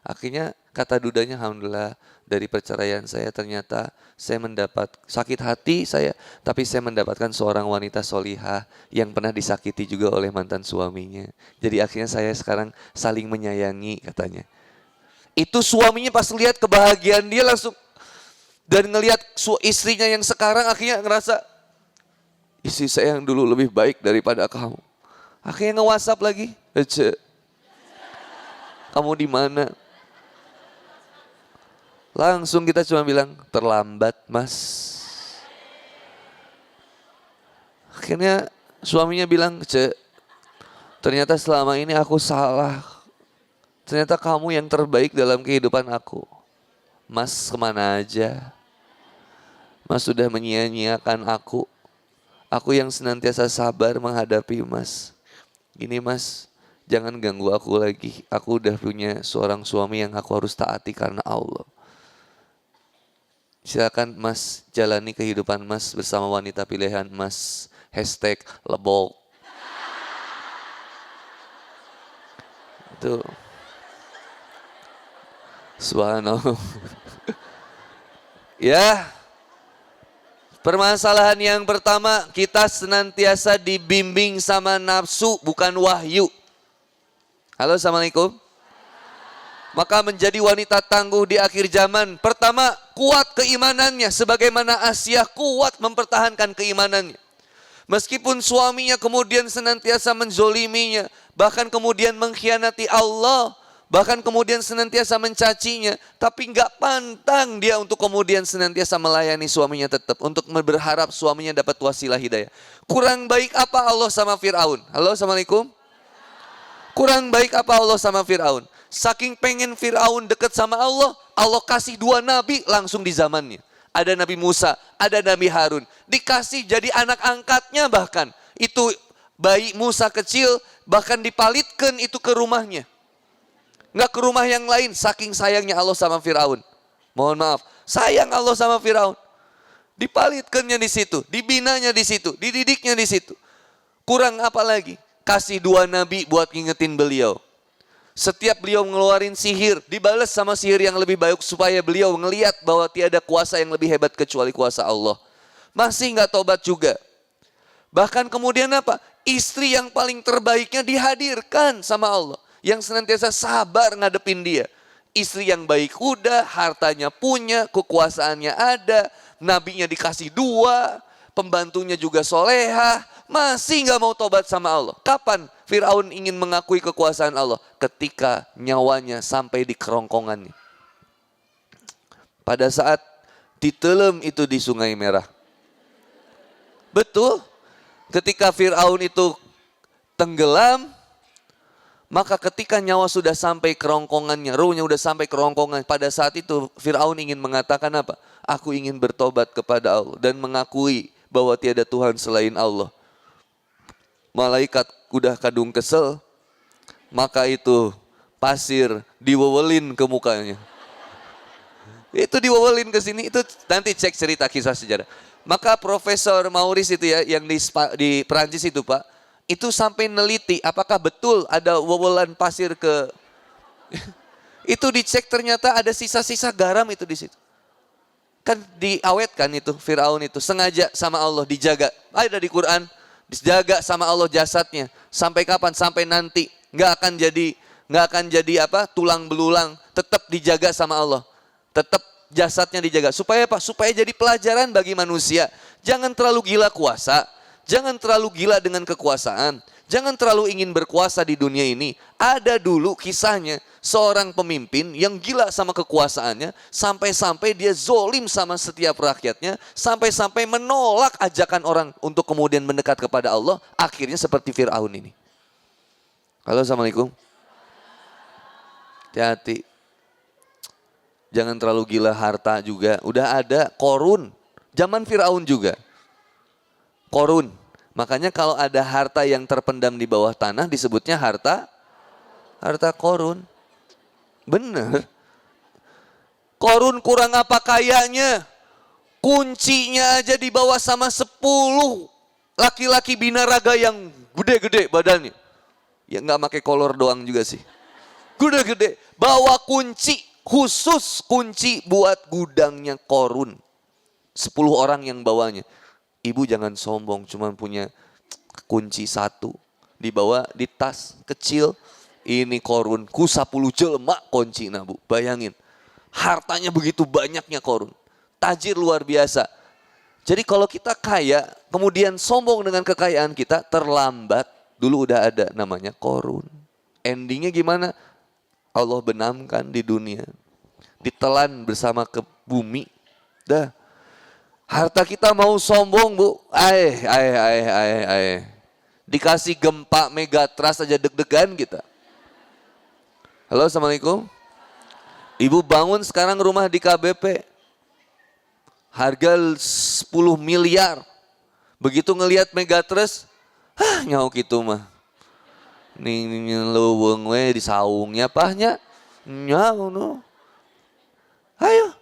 Akhirnya kata dudanya, alhamdulillah dari perceraian saya ternyata saya mendapat sakit hati saya. Tapi saya mendapatkan seorang wanita solihah yang pernah disakiti juga oleh mantan suaminya. Jadi akhirnya saya sekarang saling menyayangi katanya. Itu suaminya pas lihat kebahagiaan dia langsung. Dan ngelihat istrinya yang sekarang akhirnya ngerasa, istri saya yang dulu lebih baik daripada kamu. Akhirnya nge-WhatsApp lagi. Kamu di mana? Langsung kita cuma bilang, terlambat mas. Akhirnya suaminya bilang, ternyata selama ini aku salah. Ternyata kamu yang terbaik dalam kehidupan aku. Mas kemana aja? Mas sudah menyia-nyiakan aku. Aku yang senantiasa sabar menghadapi mas. Gini mas, jangan ganggu aku lagi. Aku udah punya seorang suami yang aku harus taati karena Allah. Silakan mas jalani kehidupan mas bersama wanita pilihan mas. #lebok. Itu. Subhanallah. Ya. Permasalahan yang pertama, kita senantiasa dibimbing sama nafsu, bukan wahyu. Halo, assalamualaikum. Maka menjadi wanita tangguh di akhir zaman. Pertama, kuat keimanannya. Sebagaimana Asyah kuat mempertahankan keimanannya. Meskipun suaminya kemudian senantiasa menzoliminya. Bahkan kemudian mengkhianati Allah. Bahkan kemudian senantiasa mencacinya. Tapi gak pantang dia untuk kemudian senantiasa melayani suaminya tetap. Untuk berharap suaminya dapat wasilah hidayah. Kurang baik apa Allah sama Fir'aun? Halo, assalamualaikum. Kurang baik apa Allah sama Fir'aun? Saking pengen Fir'aun dekat sama Allah, Allah kasih 2 nabi langsung di zamannya. Ada Nabi Musa, ada Nabi Harun. Dikasih jadi anak angkatnya bahkan. Itu bayi Musa kecil, bahkan dipalitkan itu ke rumahnya. Nggak ke rumah yang lain, saking sayangnya Allah sama Fir'aun. Mohon maaf, sayang Allah sama Fir'aun. Dipalitkannya di situ, dibinanya di situ, dididiknya di situ. Kurang apa lagi? Kasih 2 nabi buat ngingetin beliau. Setiap beliau ngeluarin sihir, dibalas sama sihir yang lebih baik supaya beliau ngelihat bahwa tiada kuasa yang lebih hebat kecuali kuasa Allah. Masih nggak tobat juga. Bahkan kemudian apa? Istri yang paling terbaiknya dihadirkan sama Allah. Yang senantiasa sabar ngadepin dia. Istri yang baik udah, hartanya punya, kekuasaannya ada, nabinya dikasih 2, pembantunya juga solehah, masih nggak mau tobat sama Allah. Kapan Fir'aun ingin mengakui kekuasaan Allah? Ketika nyawanya sampai di kerongkongannya. Pada saat ditelan itu di Sungai Merah. Betul, ketika Fir'aun itu tenggelam, maka ketika nyawa sudah sampai kerongkongannya, ruhnya sudah sampai kerongkongan, pada saat itu Fir'aun ingin mengatakan apa? Aku ingin bertobat kepada Allah dan mengakui bahwa tiada Tuhan selain Allah. Malaikat udah kadung kesel, maka itu pasir diwewelin ke mukanya. Itu diwewelin ke sini, itu nanti cek cerita kisah sejarah. Maka Profesor Maurice itu ya, yang di Perancis itu Pak, itu sampai neliti apakah betul ada wewelan pasir ke itu dicek, ternyata ada sisa-sisa garam itu di situ. Kan diawetkan itu Firaun itu sengaja sama Allah dijaga. Ada di Quran, dijaga sama Allah jasadnya. Sampai kapan? Sampai nanti nggak akan jadi apa? Tulang belulang, tetap dijaga sama Allah. Tetap jasadnya dijaga. Supaya apa? Supaya jadi pelajaran bagi manusia. Jangan terlalu gila kuasa. Jangan terlalu gila dengan kekuasaan. Jangan terlalu ingin berkuasa di dunia ini. Ada dulu kisahnya seorang pemimpin yang gila sama kekuasaannya. Sampai-sampai dia zolim sama setiap rakyatnya. Sampai-sampai menolak ajakan orang untuk kemudian mendekat kepada Allah. Akhirnya seperti Fir'aun ini. Halo, Assalamualaikum. Hati-hati. Jangan terlalu gila harta juga. Udah ada Korun. Zaman Fir'aun juga. Korun. Makanya kalau ada harta yang terpendam di bawah tanah disebutnya harta korun. Bener. Korun kurang apa kayanya? Kuncinya aja dibawa sama 10 laki-laki binaraga yang gede-gede badannya. Ya nggak pakai kolor doang juga sih. Gede-gede. Bawa kunci, khusus kunci buat gudangnya Korun. 10 orang yang bawanya. Ibu jangan sombong, cuman punya kunci 1. Dibawa di tas kecil. Ini Korun, ku 10 jelema kunci na Bu. Bayangin, hartanya begitu banyaknya Korun. Tajir luar biasa. Jadi kalau kita kaya, kemudian sombong dengan kekayaan kita, terlambat. Dulu udah ada namanya Korun. Endingnya gimana? Allah benamkan di dunia. Ditelan bersama ke bumi. Dah. Harta kita mau sombong Bu, dikasih gempa megatrust aja deg-degan kita. Halo, Assalamualaikum. Ibu bangun sekarang rumah di KBP, harga 10 miliar. Begitu ngelihat megatrust, nyauk itu mah. Ning leuweung we di saungnya pahnya, nyauk no. Ayo.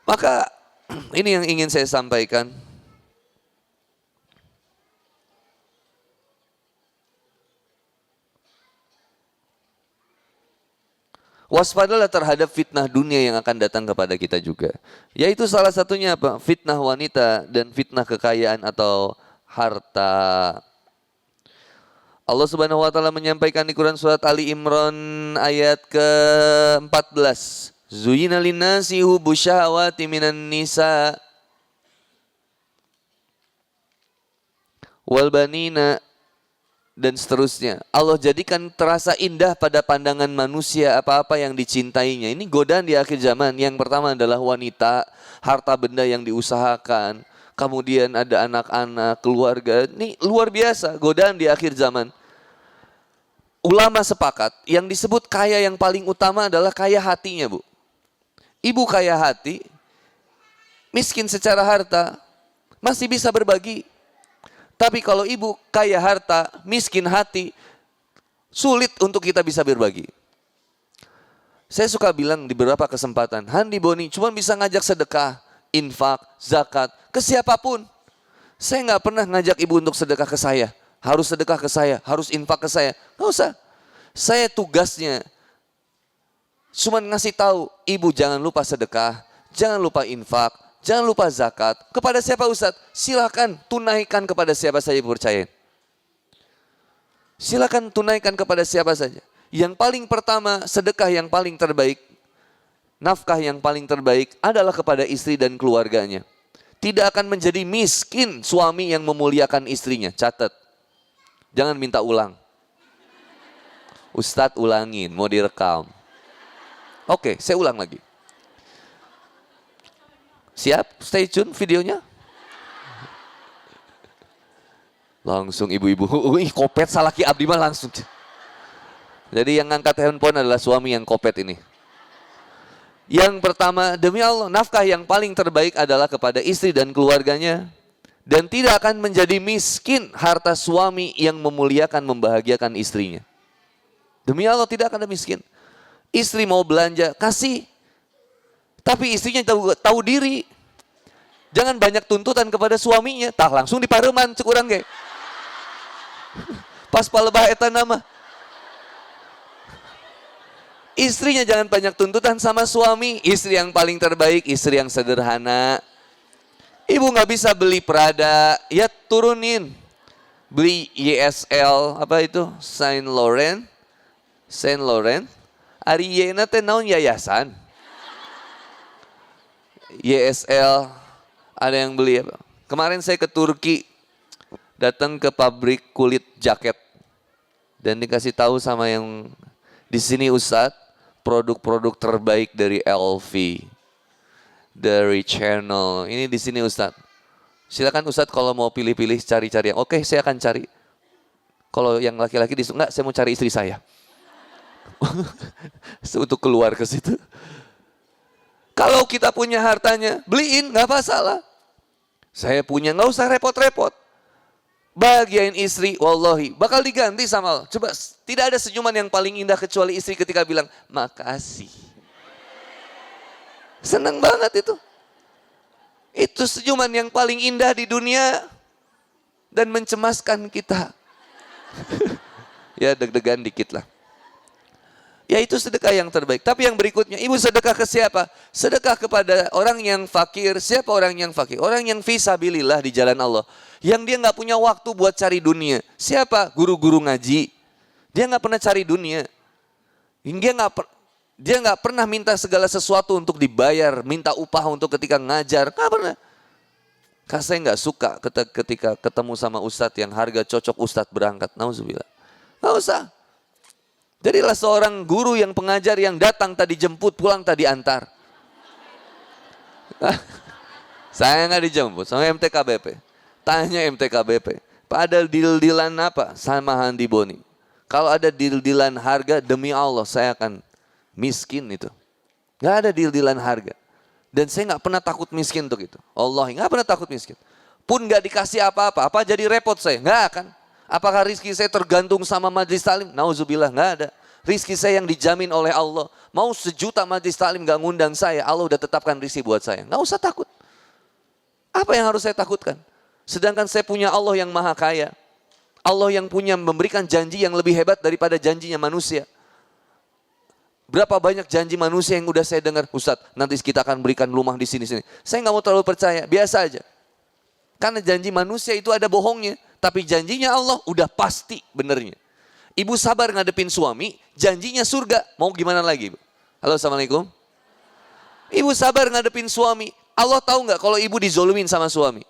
Maka ini yang ingin saya sampaikan. Waspadalah terhadap fitnah dunia yang akan datang kepada kita juga. Yaitu salah satunya apa? Fitnah wanita dan fitnah kekayaan atau harta. Allah Subhanahu wa taala menyampaikan di Quran surat Ali Imran ayat ke-14. Zuyina linnasi hubbu syahawati minan nisa wal banina dan seterusnya. Allah jadikan terasa indah pada pandangan manusia apa-apa yang dicintainya. Ini godaan di akhir zaman. Yang pertama adalah wanita, harta benda yang diusahakan. Kemudian ada anak-anak, keluarga. Ini luar biasa godaan di akhir zaman. Ulama sepakat yang disebut kaya yang paling utama adalah kaya hatinya Bu. Ibu kaya hati, miskin secara harta, masih bisa berbagi. Tapi kalau ibu kaya harta, miskin hati, sulit untuk kita bisa berbagi. Saya suka bilang di beberapa kesempatan, Handi Boni cuma bisa ngajak sedekah, infak, zakat, ke siapapun. Saya nggak pernah ngajak ibu untuk sedekah ke saya. Harus sedekah ke saya, harus infak ke saya. Nggak usah. Saya tugasnya cuma ngasih tahu, ibu jangan lupa sedekah, jangan lupa infak, jangan lupa zakat. Kepada siapa Ustadz? Silakan tunaikan kepada siapa saja percaya. Silakan tunaikan kepada siapa saja. Yang paling pertama, sedekah yang paling terbaik nafkah yang paling terbaik adalah kepada istri dan keluarganya. Tidak akan menjadi miskin suami yang memuliakan istrinya. Catat, jangan minta ulang. Ustadz ulangin, mau direkam. Oke, saya ulang lagi. Siap? Stay tune videonya. Langsung ibu-ibu, kopet salah Ki Abdi mah langsung. Jadi yang ngangkat handphone adalah suami yang kopet ini. Yang pertama, demi Allah, nafkah yang paling terbaik adalah kepada istri dan keluarganya. Dan tidak akan menjadi miskin harta suami yang memuliakan, membahagiakan istrinya. Demi Allah tidak akan ada miskin. Istri mau belanja, kasih. Tapi istrinya tahu diri. Jangan banyak tuntutan kepada suaminya. Tah langsung dipareman cek urang ge. Pas palebah eta nama. Istrinya jangan banyak tuntutan sama suami. Istri yang paling terbaik, istri yang sederhana. Ibu nggak bisa beli Prada, ya turunin. Beli YSL, apa itu? Saint Laurent. Ari yeuna teh naon yayasan. YSL, ada yang beli apa? Kemarin saya ke Turki, datang ke pabrik kulit jaket dan dikasih tahu sama yang di sini, Ustadz, produk-produk terbaik dari LV, dari Chanel. Ini di sini Ustadz. Silakan Ustadz kalau mau pilih-pilih cari-cari yang oke, saya akan cari. Kalau yang laki-laki enggak, saya mau cari istri saya. Untuk keluar ke situ. Kalau kita punya hartanya, beliin, nggak masalah. Saya punya, nggak usah repot-repot. Bahagiain istri, wallahi, bakal diganti sama Allah. Coba, tidak ada senyuman yang paling indah kecuali istri ketika bilang, makasih. Senang banget itu. Itu senyuman yang paling indah di dunia dan mencemaskan kita. Ya deg-degan dikit lah. Ya itu sedekah yang terbaik. Tapi yang berikutnya, ibu sedekah ke siapa? Sedekah kepada orang yang fakir. Siapa orang yang fakir? Orang yang fisabilillah di jalan Allah. Yang dia nggak punya waktu buat cari dunia. Siapa? Guru-guru ngaji. Dia nggak pernah cari dunia. Dia nggak pernah minta segala sesuatu untuk dibayar, minta upah untuk ketika ngajar. Nggak pernah. Karena saya nggak suka ketika ketemu sama ustadz yang harga cocok ustadz berangkat. Nauzubillah. Nggak usah. Jadilah seorang guru yang pengajar yang datang tadi jemput, pulang tadi antar. Saya nggak dijemput sama MTKBP. Tanya MTKBP. Pak ada deal-dealan apa sama Handi Boni? Kalau ada deal-dealan harga, demi Allah saya akan miskin itu. Nggak ada deal-dealan harga. Dan saya nggak pernah takut miskin untuk itu. Allah nggak pernah takut miskin. Pun nggak dikasih apa-apa. Apa jadi repot saya? Nggak akan. Apakah rizki saya tergantung sama majelis taklim? Nauzubillah, nggak ada. Rizki saya yang dijamin oleh Allah. Mau 1.000.000 majelis taklim nggak ngundang saya, Allah udah tetapkan rizki buat saya. Nggak usah takut. Apa yang harus saya takutkan? Sedangkan saya punya Allah yang maha kaya. Allah yang punya memberikan janji yang lebih hebat daripada janjinya manusia. Berapa banyak janji manusia yang udah saya dengar, Ustadz, nanti kita akan berikan rumah di sini-sini. Saya nggak mau terlalu percaya, biasa aja. Karena janji manusia itu ada bohongnya. Tapi janjinya Allah udah pasti benernya. Ibu sabar ngadepin suami, janjinya surga. Mau gimana lagi, Ibu? Halo, Assalamualaikum. Ibu sabar ngadepin suami. Allah tahu nggak kalau ibu dizolumin sama suami?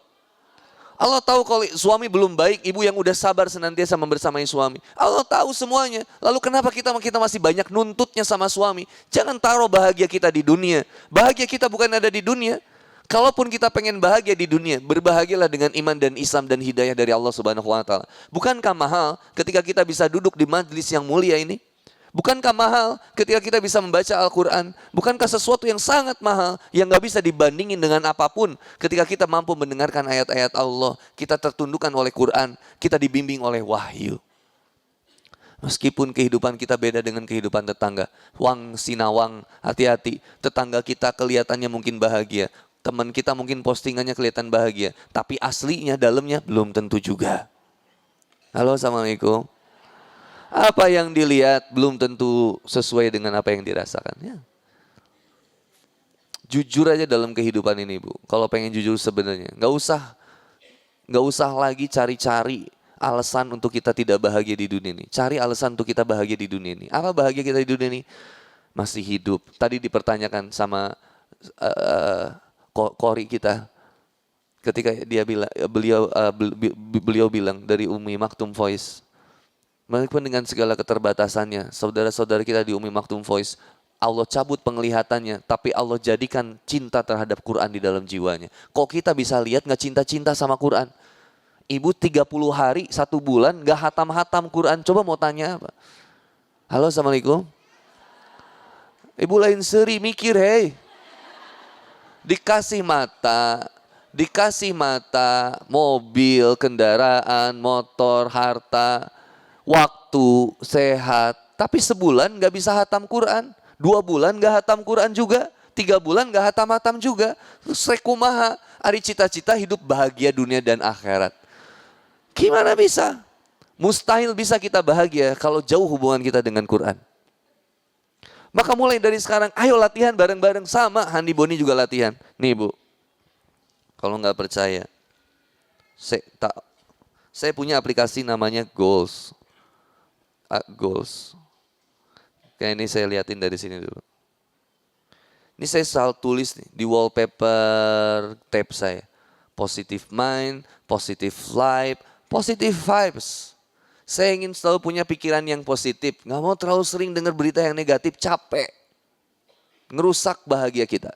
Allah tahu kalau suami belum baik, ibu yang udah sabar senantiasa membersamai suami. Allah tahu semuanya. Lalu kenapa kita masih banyak nuntutnya sama suami? Jangan taruh bahagia kita di dunia. Bahagia kita bukan ada di dunia. Kalaupun kita pengen bahagia di dunia, berbahagialah dengan iman dan Islam dan hidayah dari Allah Subhanahu wa taala. Bukankah mahal ketika kita bisa duduk di majlis yang mulia ini? Bukankah mahal ketika kita bisa membaca Al-Quran? Bukankah sesuatu yang sangat mahal yang gak bisa dibandingin dengan apapun ketika kita mampu mendengarkan ayat-ayat Allah, kita tertundukkan oleh Quran, kita dibimbing oleh wahyu. Meskipun kehidupan kita beda dengan kehidupan tetangga, wang sinawang, hati-hati. Tetangga kita kelihatannya mungkin bahagia, teman kita mungkin postingannya kelihatan bahagia, tapi aslinya dalamnya belum tentu juga. Halo, Assalamualaikum. Apa yang dilihat belum tentu sesuai dengan apa yang dirasakan. Ya. Jujur aja dalam kehidupan ini, Bu. Kalau pengen jujur sebenarnya, nggak usah lagi cari-cari alasan untuk kita tidak bahagia di dunia ini. Cari alasan untuk kita bahagia di dunia ini. Apa bahagia kita di dunia ini? masih hidup. Tadi dipertanyakan sama qori kita ketika dia bilang beliau bilang dari Umi Maktum Voice. Meskipun dengan segala keterbatasannya, saudara-saudara kita di Umi Maktum Voice, Allah cabut penglihatannya, tapi Allah jadikan cinta terhadap Quran di dalam jiwanya. Kok kita bisa lihat nggak cinta-cinta sama Quran? Ibu 30 hari, 1 bulan nggak hatam-hatam Quran. Coba mau tanya apa? Halo, Assalamualaikum. Ibu lain seri mikir, hei. Dikasih mata, mobil, kendaraan, motor, harta, waktu, sehat. Tapi sebulan gak bisa hatam Quran. 2 bulan gak hatam Quran juga. 3 bulan gak hatam-hatam juga. Terus rekumaha, ari cita-cita hidup bahagia dunia dan akhirat. Gimana bisa? Mustahil bisa kita bahagia kalau jauh hubungan kita dengan Quran. Maka mulai dari sekarang, ayo latihan bareng-bareng. Sama, Handi Boni juga latihan. Nih Bu, kalau nggak percaya, saya punya aplikasi namanya Goals. Goals. Kayak ini saya liatin dari sini dulu. Ini saya selalu tulis nih di wallpaper tab saya. Positive mind, positive life, positive vibes. Saya ingin selalu punya pikiran yang positif. Nggak mau terlalu sering dengar berita yang negatif, capek. Ngerusak bahagia kita.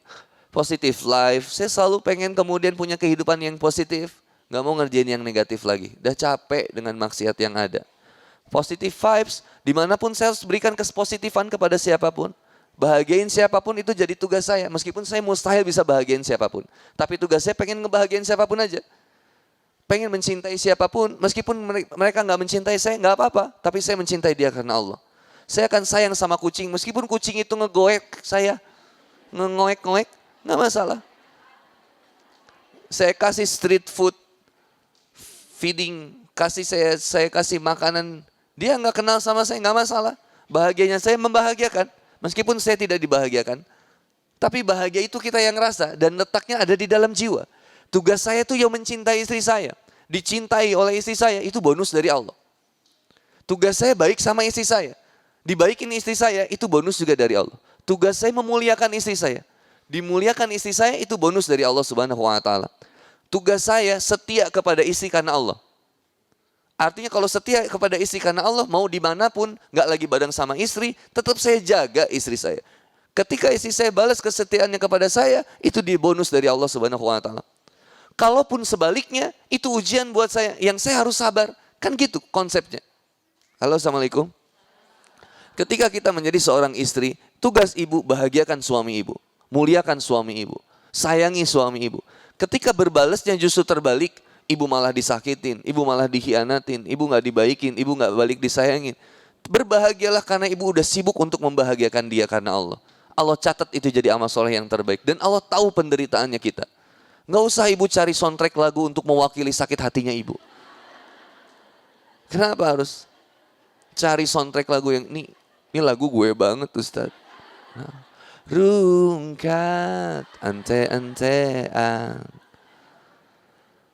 Positive life, saya selalu pengen kemudian punya kehidupan yang positif. Nggak mau ngerjain yang negatif lagi. Udah capek dengan maksiat yang ada. Positive vibes, dimanapun saya harus berikan kepositifan kepada siapapun. Bahagiain siapapun itu jadi tugas saya. Meskipun saya mustahil bisa bahagiain siapapun. Tapi tugas saya pengen ngebahagiain siapapun aja. Pengen mencintai siapapun, meskipun mereka nggak mencintai saya, nggak apa-apa. Tapi saya mencintai dia karena Allah. Saya akan sayang sama kucing, meskipun kucing itu ngegoek saya, ngegoek-ngoek, nggak masalah. Saya kasih street food, feeding, saya kasih makanan, dia nggak kenal sama saya, nggak masalah. Bahagianya saya membahagiakan, meskipun saya tidak dibahagiakan. Tapi bahagia itu kita yang rasa dan letaknya ada di dalam jiwa. Tugas saya itu yang mencintai istri saya. Dicintai oleh istri saya, itu bonus dari Allah. Tugas saya baik sama istri saya. Dibaikin istri saya, itu bonus juga dari Allah. Tugas saya memuliakan istri saya. Dimuliakan istri saya, itu bonus dari Allah Subhanahu wa Ta'ala. Tugas saya setia kepada istri karena Allah. Artinya kalau setia kepada istri karena Allah, mau dimanapun, gak lagi bareng sama istri, tetap saya jaga istri saya. Ketika istri saya balas kesetiaannya kepada saya, itu di bonus dari Allah Subhanahu wa Ta'ala. Kalaupun sebaliknya, itu ujian buat saya, yang saya harus sabar. Kan gitu konsepnya. Halo, Assalamualaikum. Ketika kita menjadi seorang istri, tugas ibu bahagiakan suami ibu. Muliakan suami ibu. Sayangi suami ibu. Ketika berbalasnya justru terbalik, ibu malah disakitin, ibu malah dikhianatin, ibu gak dibaikin, ibu gak balik disayangin. Berbahagialah karena ibu udah sibuk untuk membahagiakan dia karena Allah. Allah catat itu jadi amal soleh yang terbaik. Dan Allah tahu penderitaannya kita. Nggak usah ibu cari soundtrack lagu untuk mewakili sakit hatinya ibu. Kenapa harus cari soundtrack lagu yang ini lagu gue banget Ustaz. Nah. Rungkat ante-antean.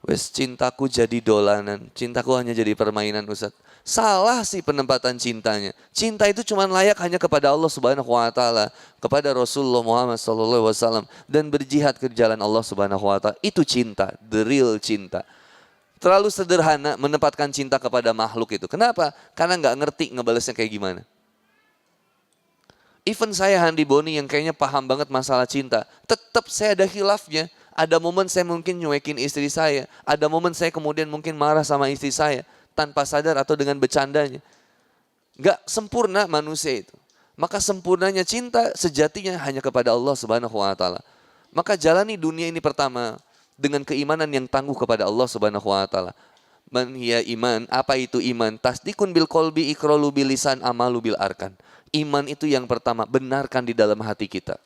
Wes cintaku jadi dolanan, cintaku hanya jadi permainan Ustaz. Salah sih penempatan cintanya. Cinta itu cuma layak hanya kepada Allah Subhanahu wa Ta'ala, kepada Rasulullah Muhammad sallallahu alaihi wasallam, dan berjihad ke jalan Allah Subhanahu wa Ta'ala. Itu cinta, the real cinta. Terlalu sederhana menempatkan cinta kepada makhluk itu. Kenapa? Karena nggak ngerti ngebalesnya kayak gimana. Even saya Handi Boni yang kayaknya paham banget masalah cinta, tetap saya ada khilafnya. Ada momen saya mungkin nyuekin istri saya, ada momen saya kemudian mungkin marah sama istri saya, tanpa sadar atau dengan bercandanya. Gak sempurna manusia itu. Maka sempurnanya cinta sejatinya hanya kepada Allah Subhanahu wa Ta'ala. Maka jalani dunia ini pertama dengan keimanan yang tangguh kepada Allah Subhanahu wa Ta'ala. Man hiya iman, apa itu iman? Tasdikun bil qalbi, iqralu bil lisan, amalu bil arkan. Iman itu yang pertama, benarkan di dalam hati kita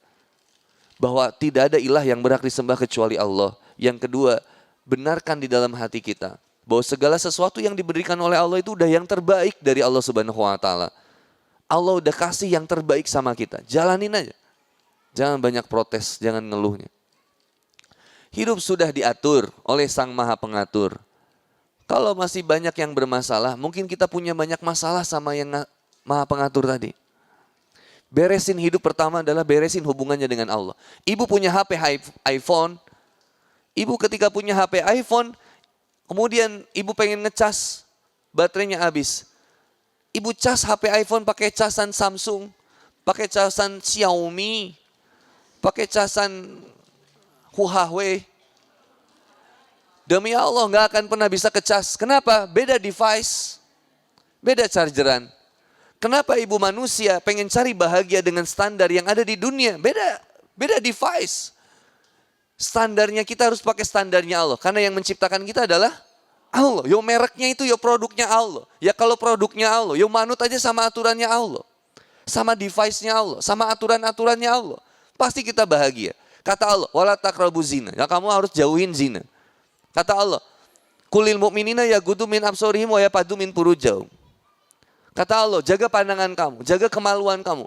bahwa tidak ada ilah yang berhak disembah kecuali Allah. Yang kedua, benarkan di dalam hati kita bahwa segala sesuatu yang diberikan oleh Allah itu udah yang terbaik dari Allah Subhanahu wa Ta'ala. Allah udah kasih yang terbaik sama kita. Jalanin aja. Jangan banyak protes, jangan ngeluhnya. Hidup sudah diatur oleh Sang Maha Pengatur. Kalau masih banyak yang bermasalah, mungkin kita punya banyak masalah sama yang Maha Pengatur tadi. Beresin hidup pertama adalah beresin hubungannya dengan Allah. Ibu punya HP iPhone. Ibu ketika punya HP iPhone, kemudian ibu pengen ngecas, baterainya habis. Ibu cas HP iPhone pakai casan Samsung, pakai casan Xiaomi, pakai casan Huawei. Demi Allah nggak akan pernah bisa kecas. Kenapa? Beda device, beda chargeran. Kenapa ibu manusia pengen cari bahagia dengan standar yang ada di dunia? Beda device. Standarnya kita harus pakai standarnya Allah. Karena yang menciptakan kita adalah Allah. Yo mereknya itu yo produknya Allah. Ya kalau produknya Allah, yo manut aja sama aturannya Allah. Sama device-nya Allah, sama aturan-aturannya Allah. Pasti kita bahagia. Kata Allah, wala taqrabu zina. Ya kamu harus jauhin zina. Kata Allah, kulil mu'minina yaghuddu min absarihim wa yaquddu min furujahum. Kata Allah, jaga pandangan kamu, jaga kemaluan kamu.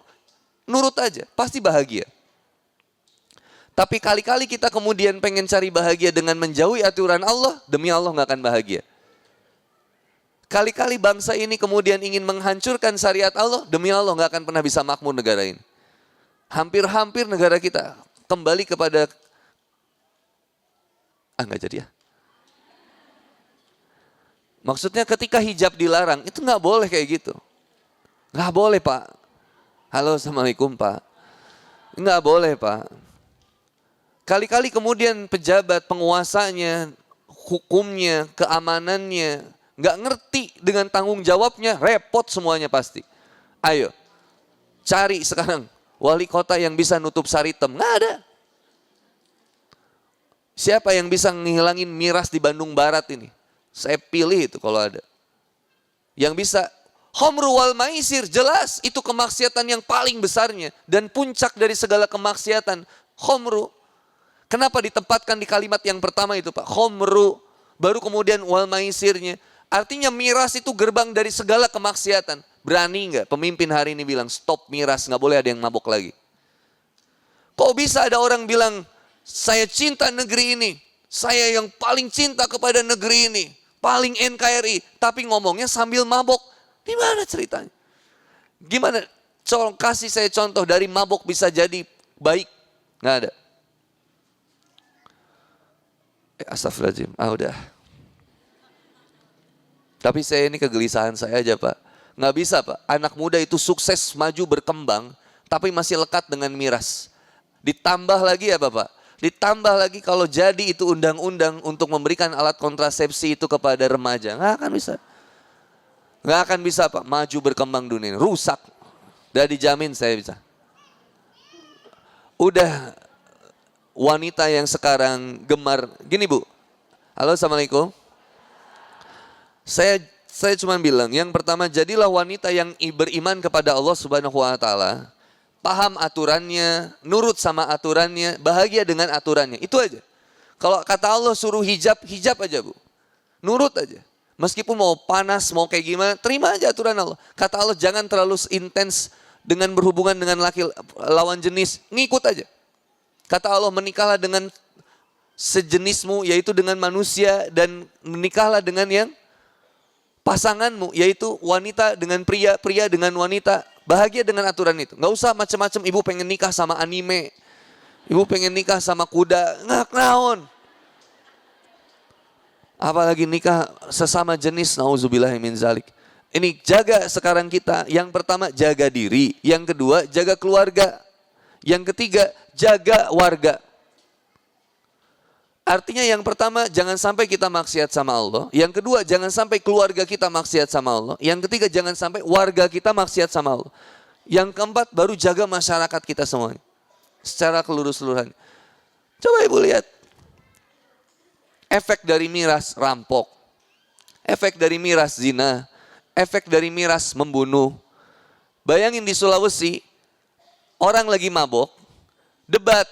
Nurut aja, pasti bahagia. Tapi kali-kali kita kemudian pengen cari bahagia dengan menjauhi aturan Allah, demi Allah nggak akan bahagia. Kali-kali bangsa ini kemudian ingin menghancurkan syariat Allah, demi Allah nggak akan pernah bisa makmur negara ini. Hampir-hampir negara kita kembali kepada, nggak jadi ya. Maksudnya ketika hijab dilarang, itu nggak boleh kayak gitu. Nggak boleh Pak. Halo, Assalamualaikum Pak. Nggak boleh Pak. Kali-kali kemudian pejabat, penguasanya, hukumnya, keamanannya, nggak ngerti dengan tanggung jawabnya, repot semuanya pasti. Ayo, cari sekarang wali kota yang bisa nutup saritem. Nggak ada. Siapa yang bisa ngilangin miras di Bandung Barat ini? Saya pilih itu kalau ada. Yang bisa, khamru wal maisir, jelas itu kemaksiatan yang paling besarnya. Dan puncak dari segala kemaksiatan, khamru. Kenapa ditempatkan di kalimat yang pertama itu Pak? Khamru, baru kemudian wal maisirnya. Artinya miras itu gerbang dari segala kemaksiatan. Berani nggak pemimpin hari ini bilang stop miras, nggak boleh ada yang mabok lagi. Kok bisa ada orang bilang, saya cinta negeri ini, saya yang paling cinta kepada negeri ini, paling NKRI, tapi ngomongnya sambil mabok. Di mana ceritanya? Gimana? Kasih saya contoh dari mabok bisa jadi baik. Nggak ada. Astagfirullahaladzim. Udah. Tapi saya ini kegelisahan saya aja Pak. Nggak bisa Pak. Anak muda itu sukses, maju, berkembang, tapi masih lekat dengan miras. Ditambah lagi apa Pak? Ditambah lagi kalau jadi itu undang-undang untuk memberikan alat kontrasepsi itu kepada remaja. Nggak akan bisa. Nggak akan bisa Pak. Maju berkembang dunia. Rusak. Udah dijamin saya bisa. Udah wanita yang sekarang gemar. Gini Bu. Halo, Assalamualaikum. Saya cuma bilang, yang pertama jadilah wanita yang beriman kepada Allah Subhanahu wa taala. Paham aturannya, nurut sama aturannya, bahagia dengan aturannya. Itu aja. Kalau kata Allah suruh hijab, hijab aja Bu. Nurut aja. Meskipun mau panas, mau kayak gimana, terima aja aturan Allah. Kata Allah jangan terlalu intens dengan berhubungan dengan lawan jenis, ngikut aja. Kata Allah menikahlah dengan sejenismu, yaitu dengan manusia, dan menikahlah dengan yang pasanganmu, yaitu wanita dengan pria, pria dengan wanita. Bahagia dengan aturan itu. Nggak usah macam-macam. Ibu pengen nikah sama anime, ibu pengen nikah sama kuda, nggak naon. Apalagi nikah sesama jenis, nauzubillahi min zalik. Ini jaga sekarang kita. Yang pertama jaga diri, yang kedua jaga keluarga, yang ketiga jaga warga. Artinya yang pertama jangan sampai kita maksiat sama Allah. Yang kedua jangan sampai keluarga kita maksiat sama Allah. Yang ketiga jangan sampai warga kita maksiat sama Allah. Yang keempat baru jaga masyarakat kita semuanya. Secara keseluruhan. Coba Ibu lihat. Efek dari miras rampok. Efek dari miras zina. Efek dari miras membunuh. Bayangin di Sulawesi. Orang lagi mabok. Debat.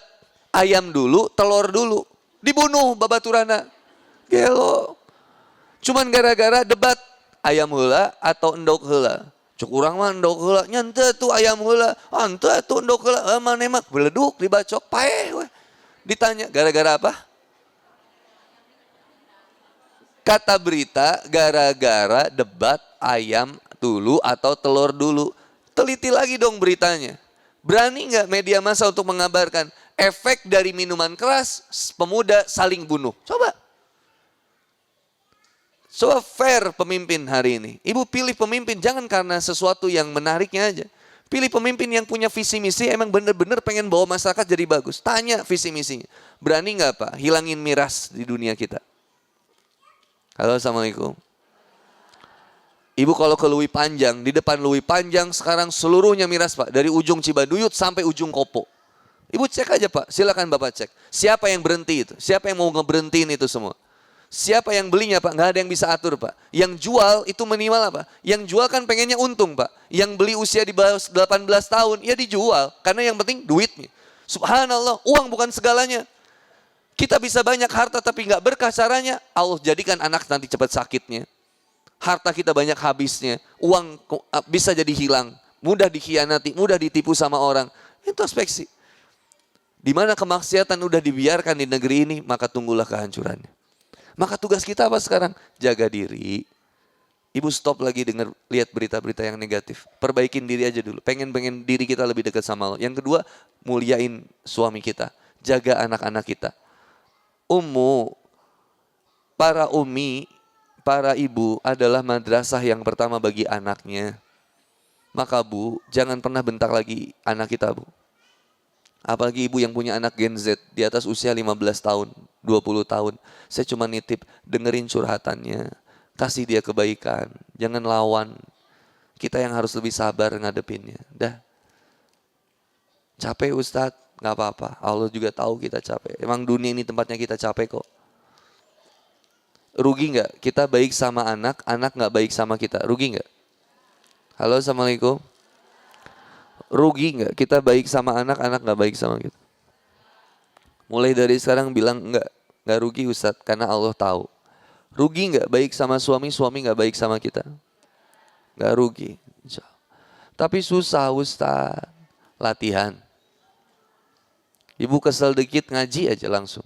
Ayam dulu, telur dulu. Dibunuh babaturana. Gelo. Cuman gara-gara debat ayam heula atau endog heula. Cuk urang mah endog heula, nya henteu tuh ayam heula. Henteu tuh endog heula, mana mah beleduk dibacok paeh we. Ditanya gara-gara apa? Kata berita gara-gara debat ayam dulu atau telur dulu. Teliti lagi dong beritanya. Berani nggak media massa untuk mengabarkan efek dari minuman keras, pemuda saling bunuh? Coba. Coba fair pemimpin hari ini. Ibu pilih pemimpin jangan karena sesuatu yang menariknya aja. Pilih pemimpin yang punya visi misi, emang benar-benar pengen bawa masyarakat jadi bagus. Tanya visi misinya. Berani nggak Pak hilangin miras di dunia kita? Halo, Assalamualaikum. Ibu kalau ke Lui Panjang, di depan Lui Panjang sekarang seluruhnya miras Pak. Dari ujung Cibaduyut sampai ujung Kopo. Ibu cek aja Pak, silakan Bapak cek. Siapa yang berhenti itu? Siapa yang mau ngeberhentiin itu semua? Siapa yang belinya Pak? Nggak ada yang bisa atur Pak. Yang jual itu minimal apa? Yang jual kan pengennya untung Pak. Yang beli usia di bawah 18 tahun, ya dijual. Karena yang penting duitnya. Subhanallah, uang bukan segalanya. Kita bisa banyak harta tapi nggak berkah caranya. Allah jadikan anak nanti cepat sakitnya. Harta kita banyak habisnya. Uang bisa jadi hilang. Mudah dikhianati, mudah ditipu sama orang. Introspeksi. Di mana kemaksiatan udah dibiarkan di negeri ini, maka tunggulah kehancurannya. Maka tugas kita apa sekarang? Jaga diri. Ibu stop lagi dengar lihat berita-berita yang negatif. Perbaikin diri aja dulu. Pengen diri kita lebih dekat sama Allah. Yang kedua, muliain suami kita. Jaga anak-anak kita. Para umi, para ibu adalah madrasah yang pertama bagi anaknya. Maka Bu, jangan pernah bentak lagi anak kita Bu. Apalagi ibu yang punya anak Gen Z di atas usia 15 tahun, 20 tahun. Saya cuma nitip, dengerin curhatannya. Kasih dia kebaikan, jangan lawan. Kita yang harus lebih sabar ngadepinnya. Dah. Capek Ustadz, gak apa-apa. Allah juga tahu kita capek. Emang dunia ini tempatnya kita capek kok. Rugi gak? Kita baik sama anak, anak gak baik sama kita. Rugi gak? Halo, Assalamualaikum. Rugi nggak kita baik sama anak, anak nggak baik sama kita? Mulai dari sekarang bilang nggak rugi Ustadz, karena Allah tahu. Rugi nggak baik sama suami, suami nggak baik sama kita? Nggak rugi. Tapi susah Ustadz, latihan. Ibu kesel dikit ngaji aja langsung.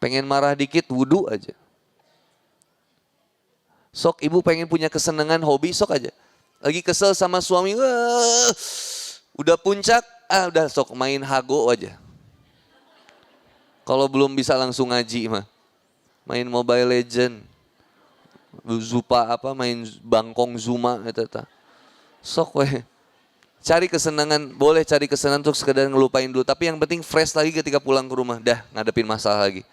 Pengen marah dikit wudhu aja. Sok ibu pengen punya kesenangan hobi, sok aja. Lagi kesel sama suami, udah puncak, udah sok main hago aja. Kalau belum bisa langsung ngaji mah. Main Mobile Legend. Main Bangkong Zuma eta. Sok weh. Cari kesenangan, boleh cari kesenangan untuk sekedar ngelupain dulu, tapi yang penting fresh lagi ketika pulang ke rumah, dah ngadepin masalah lagi.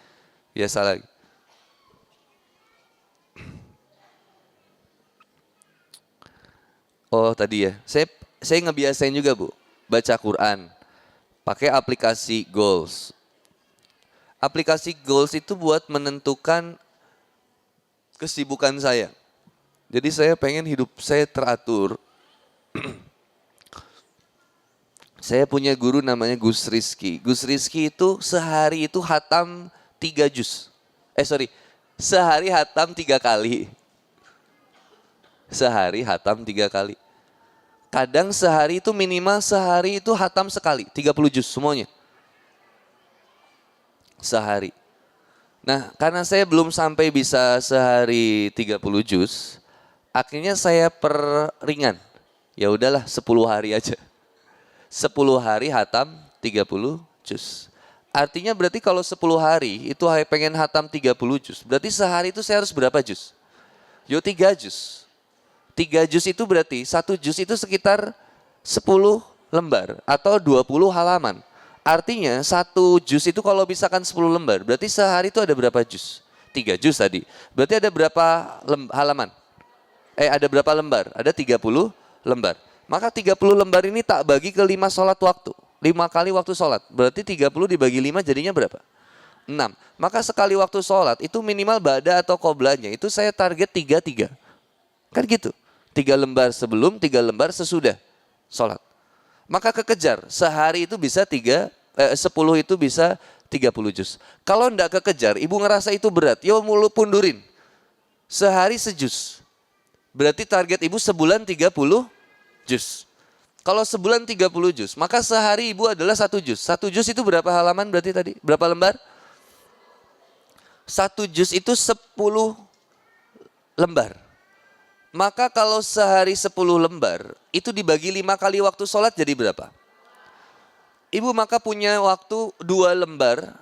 Biasa lagi. Oh, tadi ya. Saya ngebiasain juga Bu, baca Quran, pakai aplikasi Goals. Aplikasi Goals itu buat menentukan kesibukan saya. Jadi saya pengen hidup saya teratur. Saya punya guru namanya Gus Rizky. Gus Rizky itu sehari itu hatam 3 juz. Sehari hatam 3 kali. Sehari hatam 3 kali. Kadang sehari itu minimal sehari itu hatam sekali, 30 juz semuanya. Sehari. Nah, karena saya belum sampai bisa sehari 30 juz, akhirnya saya peringan. Ya udahlah 10 hari aja. 10 hari hatam 30 juz. Artinya berarti kalau 10 hari itu pengen hatam 30 juz, berarti sehari itu saya harus berapa juz? 3 juz. 3 juz itu berarti 1 juz itu sekitar 10 lembar atau 20 halaman. Artinya 1 juz itu kalau misalkan 10 lembar, berarti sehari itu ada berapa juz? 3 juz tadi. Berarti ada berapa halaman? Ada berapa lembar? Ada 30 lembar. Maka 30 lembar ini tak bagi ke 5 sholat waktu. 5 kali waktu sholat. Berarti 30 dibagi 5 jadinya berapa? 6. Maka sekali waktu sholat itu minimal ba'da atau qoblanya. Itu saya target 3-3. Kan gitu. 3 lembar sebelum, 3 lembar sesudah sholat. Maka kekejar, sehari itu bisa 10 itu bisa 30 juz. Kalau enggak kekejar, ibu ngerasa itu berat, ya mulu pundurin. Sehari sejuz. Berarti target ibu sebulan 30 juz. Kalau sebulan 30 juz, maka sehari ibu adalah 1 juz. 1 juz itu berapa halaman berarti tadi? Berapa lembar? 1 juz itu 10 lembar. Maka kalau sehari 10 lembar, itu dibagi 5 kali waktu sholat jadi berapa? Ibu maka punya waktu 2 lembar,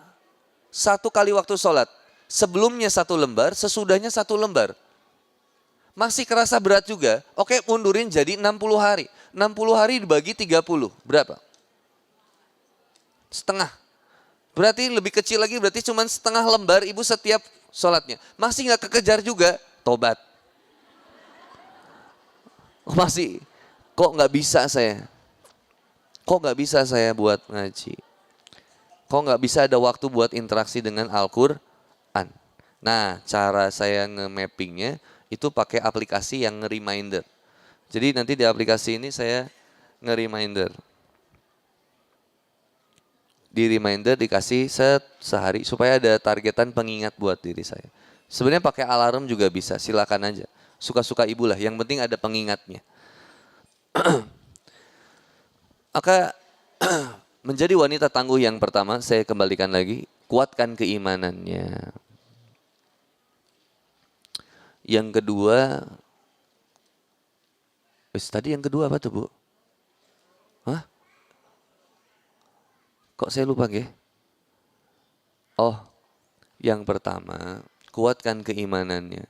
1 kali waktu sholat. Sebelumnya 1 lembar, sesudahnya 1 lembar. Masih kerasa berat juga. Oke, mundurin jadi 60 hari. 60 hari dibagi 30, berapa? Setengah. Berarti lebih kecil lagi, berarti cuma setengah lembar ibu setiap sholatnya. Masih nggak kekejar juga, tobat. Masih, kok nggak bisa saya? Kok nggak bisa saya buat ngaji? Kok nggak bisa ada waktu buat interaksi dengan Al-Quran? Nah, cara saya nge-mappingnya itu pakai aplikasi yang nge-reminder. Jadi nanti di aplikasi ini saya nge-reminder. Di reminder dikasih sehari supaya ada targetan pengingat buat diri saya. Sebenarnya pakai alarm juga bisa, silakan aja. Suka-suka ibu lah, yang penting ada pengingatnya. Maka menjadi wanita tangguh yang pertama, saya kembalikan lagi, kuatkan keimanannya. Yang kedua, tadi yang kedua apa tuh Bu? Hah? Kok saya lupa ya? Oh, yang pertama, kuatkan keimanannya.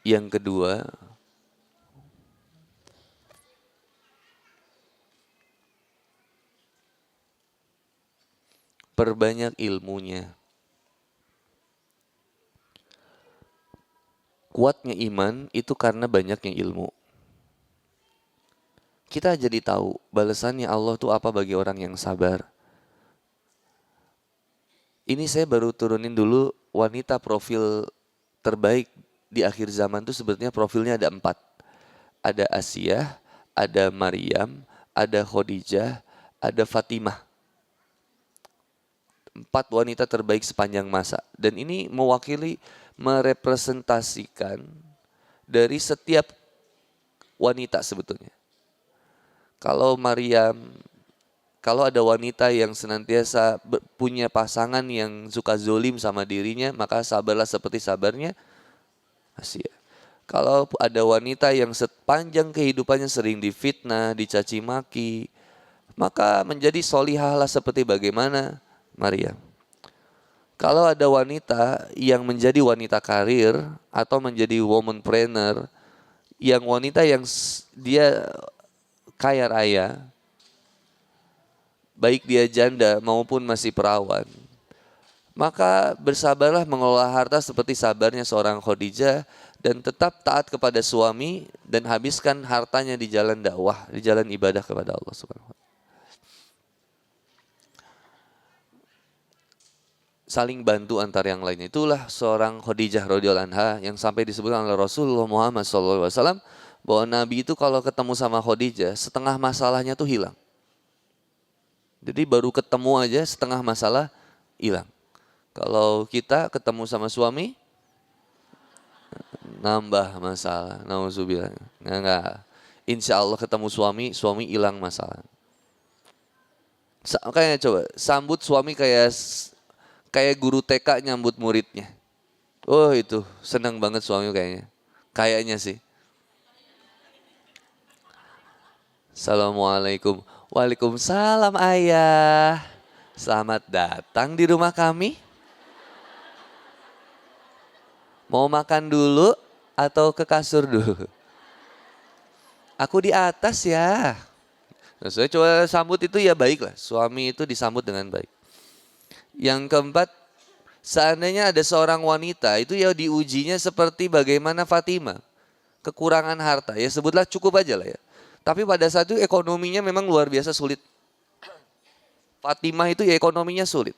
Yang kedua, perbanyak ilmunya. Kuatnya iman itu karena banyaknya ilmu. Kita jadi tahu balasannya Allah tuh apa bagi orang yang sabar. Ini saya baru turunin dulu wanita profil terbaik di akhir zaman tuh sebetulnya profilnya ada 4. Ada Asiyah, ada Maryam, ada Khadijah, ada Fatimah. 4 wanita terbaik sepanjang masa. Dan ini mewakili, merepresentasikan dari setiap wanita sebetulnya. Kalau Maryam, kalau ada wanita yang senantiasa punya pasangan yang suka zolim sama dirinya, maka sabarlah seperti sabarnya Asiyah. Kalau ada wanita yang sepanjang kehidupannya sering difitnah, dicaci maki, maka menjadi solihahlah seperti bagaimana Maryam. Kalau ada wanita yang menjadi wanita karir atau menjadi womanpreneur, yang wanita yang dia kaya raya, baik dia janda maupun masih perawan, maka bersabarlah mengelola harta seperti sabarnya seorang Khadijah dan tetap taat kepada suami dan habiskan hartanya di jalan dakwah, di jalan ibadah kepada Allah Subhanahu wa taala. Saling bantu antar yang lainnya. Itulah seorang Khadijah radhiyallahu anha yang sampai disebutkan oleh Rasulullah Muhammad SAW bahwa Nabi itu kalau ketemu sama Khadijah, setengah masalahnya tuh hilang. Jadi baru ketemu aja setengah masalah hilang. Kalau kita ketemu sama suami, nambah masalah. Nauzubillah. Enggak. Insya Allah ketemu suami hilang masalah. Kayaknya coba sambut suami kayak guru TK nyambut muridnya. Oh itu senang banget suami kayaknya. Kayaknya sih. Assalamualaikum. Waalaikumsalam ayah. Selamat datang di rumah kami. Mau makan dulu atau ke kasur dulu? Aku di atas ya. Nah, saya coba sambut itu ya baiklah. Suami itu disambut dengan baik. Yang keempat, seandainya ada seorang wanita itu ya diujinya seperti bagaimana Fatimah. Kekurangan harta, ya sebutlah cukup aja lah ya. Tapi pada saat itu ekonominya memang luar biasa sulit. Fatimah itu ya ekonominya sulit.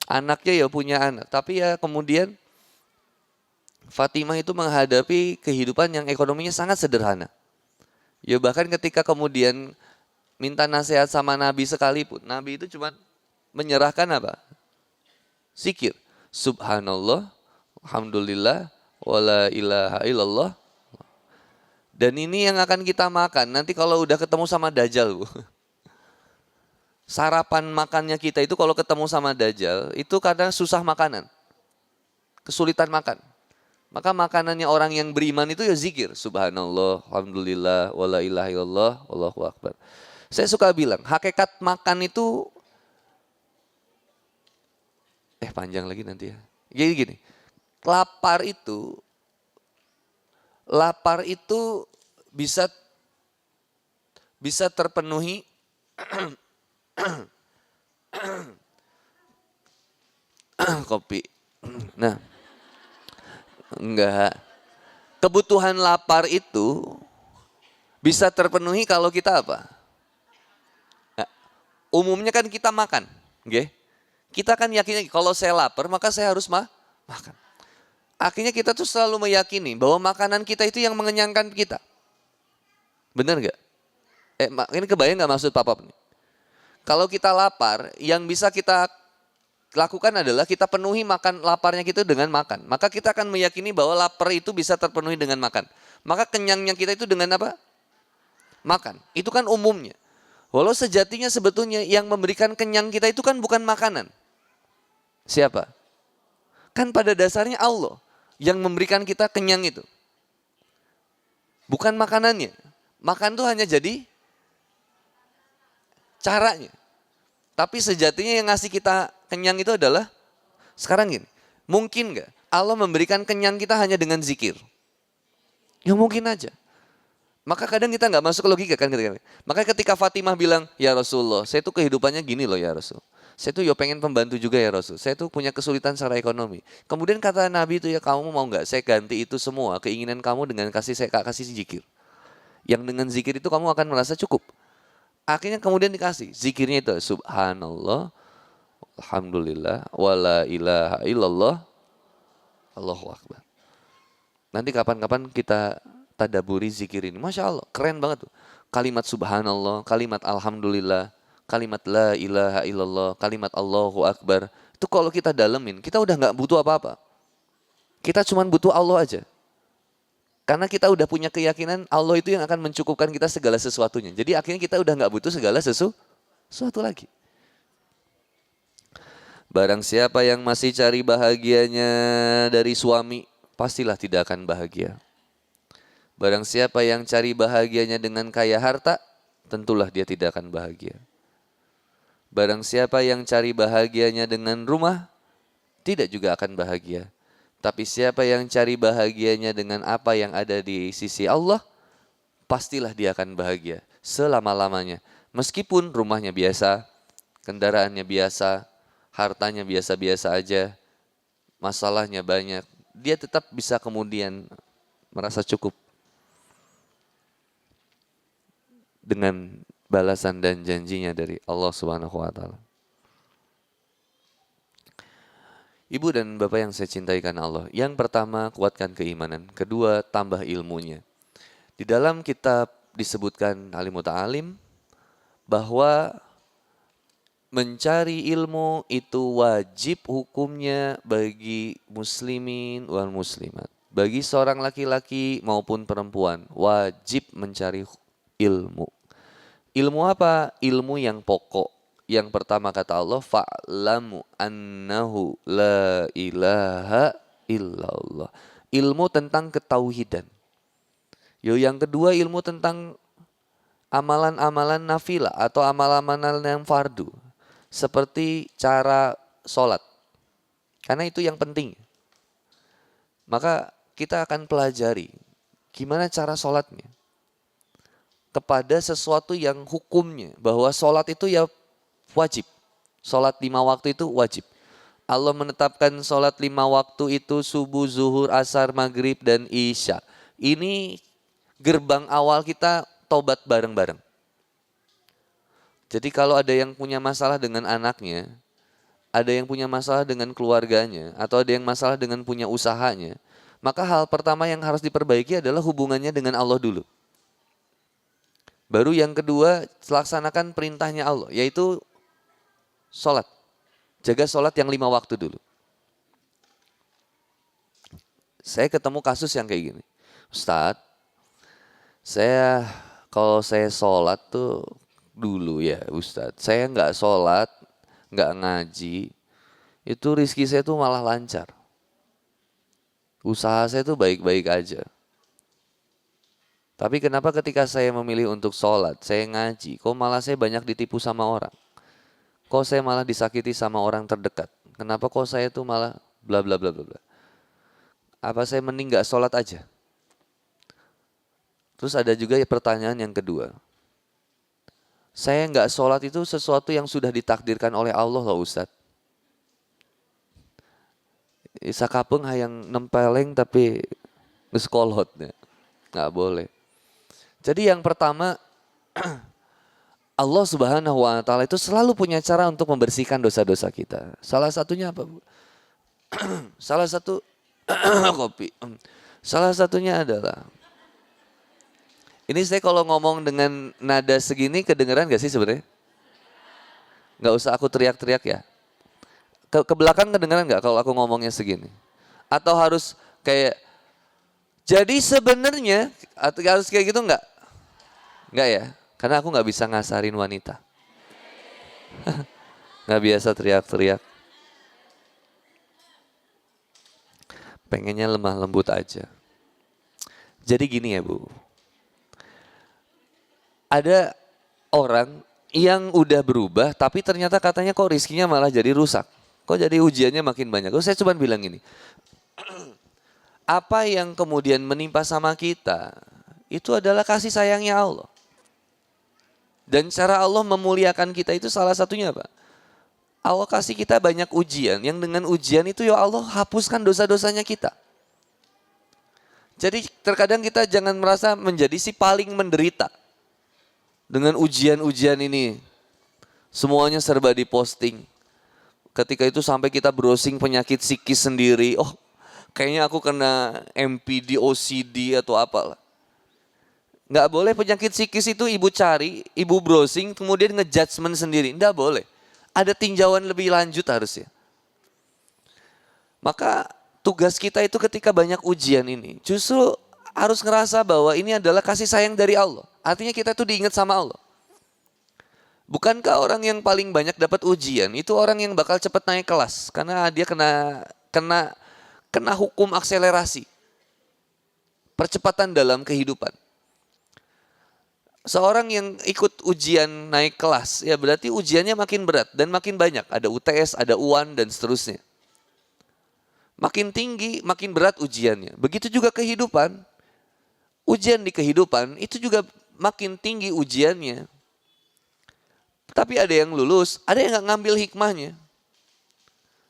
Anaknya ya punya anak, tapi ya kemudian Fatimah itu menghadapi kehidupan yang ekonominya sangat sederhana. Ya bahkan ketika kemudian minta nasihat sama Nabi sekalipun, Nabi itu cuma menyerahkan apa? Zikir. Subhanallah, alhamdulillah, wala ilaha illallah. Dan ini yang akan kita makan. Nanti kalau udah ketemu sama Dajjal, Bu. Sarapan makannya kita itu kalau ketemu sama Dajjal, itu kadang susah makanan. Kesulitan makan. Maka makanannya orang yang beriman itu ya zikir. Subhanallah, alhamdulillah, wala ilaha illallah, wallahu akbar. Saya suka bilang, hakikat makan itu, panjang lagi nanti ya. Jadi gini, lapar itu bisa bisa terpenuhi kopi. Nah, enggak. Kebutuhan lapar itu bisa terpenuhi kalau kita apa? Nah, umumnya kan kita makan, oke? Kita kan yakinnya kalau saya lapar maka saya harus makan. Akhirnya kita tuh selalu meyakini bahwa makanan kita itu yang mengenyangkan kita. Benar nggak? Ini kebayang nggak maksud Papa nih? Kalau kita lapar, yang bisa kita lakukan adalah kita penuhi makan laparnya kita dengan makan. Maka kita akan meyakini bahwa lapar itu bisa terpenuhi dengan makan. Maka kenyangnya kita itu dengan apa? Makan. Itu kan umumnya. Walau sejatinya sebetulnya yang memberikan kenyang kita itu kan bukan makanan. Siapa? Kan pada dasarnya Allah yang memberikan kita kenyang itu. Bukan makanannya. Makan itu hanya jadi caranya. Tapi sejatinya yang ngasih kita kenyang itu adalah, sekarang gini, mungkin nggak Allah memberikan kenyang kita hanya dengan zikir? Ya mungkin aja. Maka kadang kita nggak masuk logika kan ketika. Maka ketika Fatimah bilang, ya Rasulullah, saya tuh kehidupannya gini loh ya Rasul. Saya tuh pengen pembantu juga ya Rasul. Saya tuh punya kesulitan secara ekonomi. Kemudian kata Nabi itu, ya kamu mau nggak saya ganti itu semua keinginan kamu dengan kasih zikir. Yang dengan zikir itu kamu akan merasa cukup. Akhirnya kemudian dikasih zikirnya itu subhanallah, alhamdulillah, wala ilaha illallah, Allahu akbar. Nanti kapan-kapan kita tadaburi zikir ini. Masya Allah, keren banget tuh. Kalimat subhanallah, kalimat alhamdulillah, kalimat la ilaha illallah, kalimat Allahu akbar. Itu kalau kita dalemin, kita udah nggak butuh apa-apa. Kita cuma butuh Allah aja. Karena kita udah punya keyakinan Allah itu yang akan mencukupkan kita segala sesuatunya. Jadi akhirnya kita udah nggak butuh segala sesuatu lagi. Barang siapa yang masih cari bahagianya dari suami, pastilah tidak akan bahagia. Barang siapa yang cari bahagianya dengan kaya harta, tentulah dia tidak akan bahagia. Barang siapa yang cari bahagianya dengan rumah, tidak juga akan bahagia. Tapi siapa yang cari bahagianya dengan apa yang ada di sisi Allah, pastilah dia akan bahagia selama-lamanya. Meskipun rumahnya biasa, kendaraannya biasa, hartanya biasa-biasa aja, masalahnya banyak, dia tetap bisa kemudian merasa cukup dengan balasan dan janjinya dari Allah Subhanahu wa taala. Ibu dan Bapak yang saya cintai karena Allah, yang pertama kuatkan keimanan, kedua tambah ilmunya. Di dalam kitab disebutkan alim muta'alim bahwa mencari ilmu itu wajib hukumnya bagi muslimin wal muslimat. Bagi seorang laki-laki maupun perempuan wajib mencari ilmu. Ilmu apa? Ilmu yang pokok. Yang pertama kata Allah, fa'lamu annahu la ilaha illallah. Ilmu tentang ketauhidan. Yang kedua ilmu tentang amalan-amalan nafilah atau amalan-amalan yang fardu. Seperti cara sholat. Karena itu yang penting. Maka kita akan pelajari gimana cara sholatnya. Kepada sesuatu yang hukumnya. Bahwa sholat itu ya wajib. Sholat 5 waktu itu wajib. Allah menetapkan sholat 5 waktu itu subuh, zuhur, asar, maghrib, dan isya. Ini gerbang awal kita tobat bareng-bareng. Jadi kalau ada yang punya masalah dengan anaknya, ada yang punya masalah dengan keluarganya, atau ada yang masalah dengan punya usahanya, maka hal pertama yang harus diperbaiki adalah hubungannya dengan Allah dulu. Baru yang kedua, laksanakan perintahnya Allah, yaitu sholat. Jaga sholat yang 5 waktu dulu. Saya ketemu kasus yang kayak gini. Ustadz, kalau saya sholat tuh dulu ya Ustadz. Saya nggak sholat, nggak ngaji, itu rizki saya tuh malah lancar. Usaha saya tuh baik-baik aja. Tapi kenapa ketika saya memilih untuk sholat, saya ngaji, kok malah saya banyak ditipu sama orang? Kok saya malah disakiti sama orang terdekat? Kenapa kok saya tuh malah bla bla bla bla bla? Apa saya mending gak sholat aja? Terus ada juga pertanyaan yang kedua. Saya gak sholat itu sesuatu yang sudah ditakdirkan oleh Allah loh Ustadz. Sakapeng hayang nempeleng tapi ngeskolot. Gak boleh. Jadi yang pertama, Allah Subhanahu wa Ta'ala itu selalu punya cara untuk membersihkan dosa-dosa kita. Salah satunya apa, Bu? Salah satu kopi. Salah satunya adalah, ini saya kalau ngomong dengan nada segini kedengeran gak sih sebenarnya? Gak usah aku teriak-teriak ya. Ke belakang kedengeran gak kalau aku ngomongnya segini? Atau harus kayak, jadi sebenarnya harus kayak gitu enggak? Enggak ya? Karena aku nggak bisa ngasarin wanita. Nggak biasa teriak-teriak. Pengennya lemah lembut aja. Jadi gini ya Bu. Ada orang yang udah berubah tapi ternyata katanya kok rizkinya malah jadi rusak. Kok jadi ujiannya makin banyak. Saya cuma bilang gini. Apa yang kemudian menimpa sama kita itu adalah kasih sayangnya Allah. Dan cara Allah memuliakan kita itu salah satunya apa? Allah kasih kita banyak ujian. Yang dengan ujian itu ya Allah hapuskan dosa-dosanya kita. Jadi terkadang kita jangan merasa menjadi si paling menderita. Dengan ujian-ujian ini. Semuanya serba diposting. Ketika itu sampai kita browsing penyakit psikis sendiri. Oh kayaknya aku kena MPD, OCD atau apalah. Nggak boleh penyakit psikis itu ibu cari, ibu browsing, kemudian ngejudgement sendiri. Nggak boleh. Ada tinjauan lebih lanjut harusnya. Maka tugas kita itu ketika banyak ujian ini, justru harus ngerasa bahwa ini adalah kasih sayang dari Allah. Artinya kita tuh diingat sama Allah. Bukankah orang yang paling banyak dapat ujian, itu orang yang bakal cepat naik kelas. Karena dia kena hukum akselerasi. Percepatan dalam kehidupan. Seorang yang ikut ujian naik kelas, ya berarti ujiannya makin berat dan makin banyak. Ada UTS, ada UAN, dan seterusnya. Makin tinggi, makin berat ujiannya. Begitu juga kehidupan. Ujian di kehidupan itu juga makin tinggi ujiannya. Tapi ada yang lulus, ada yang gak ngambil hikmahnya.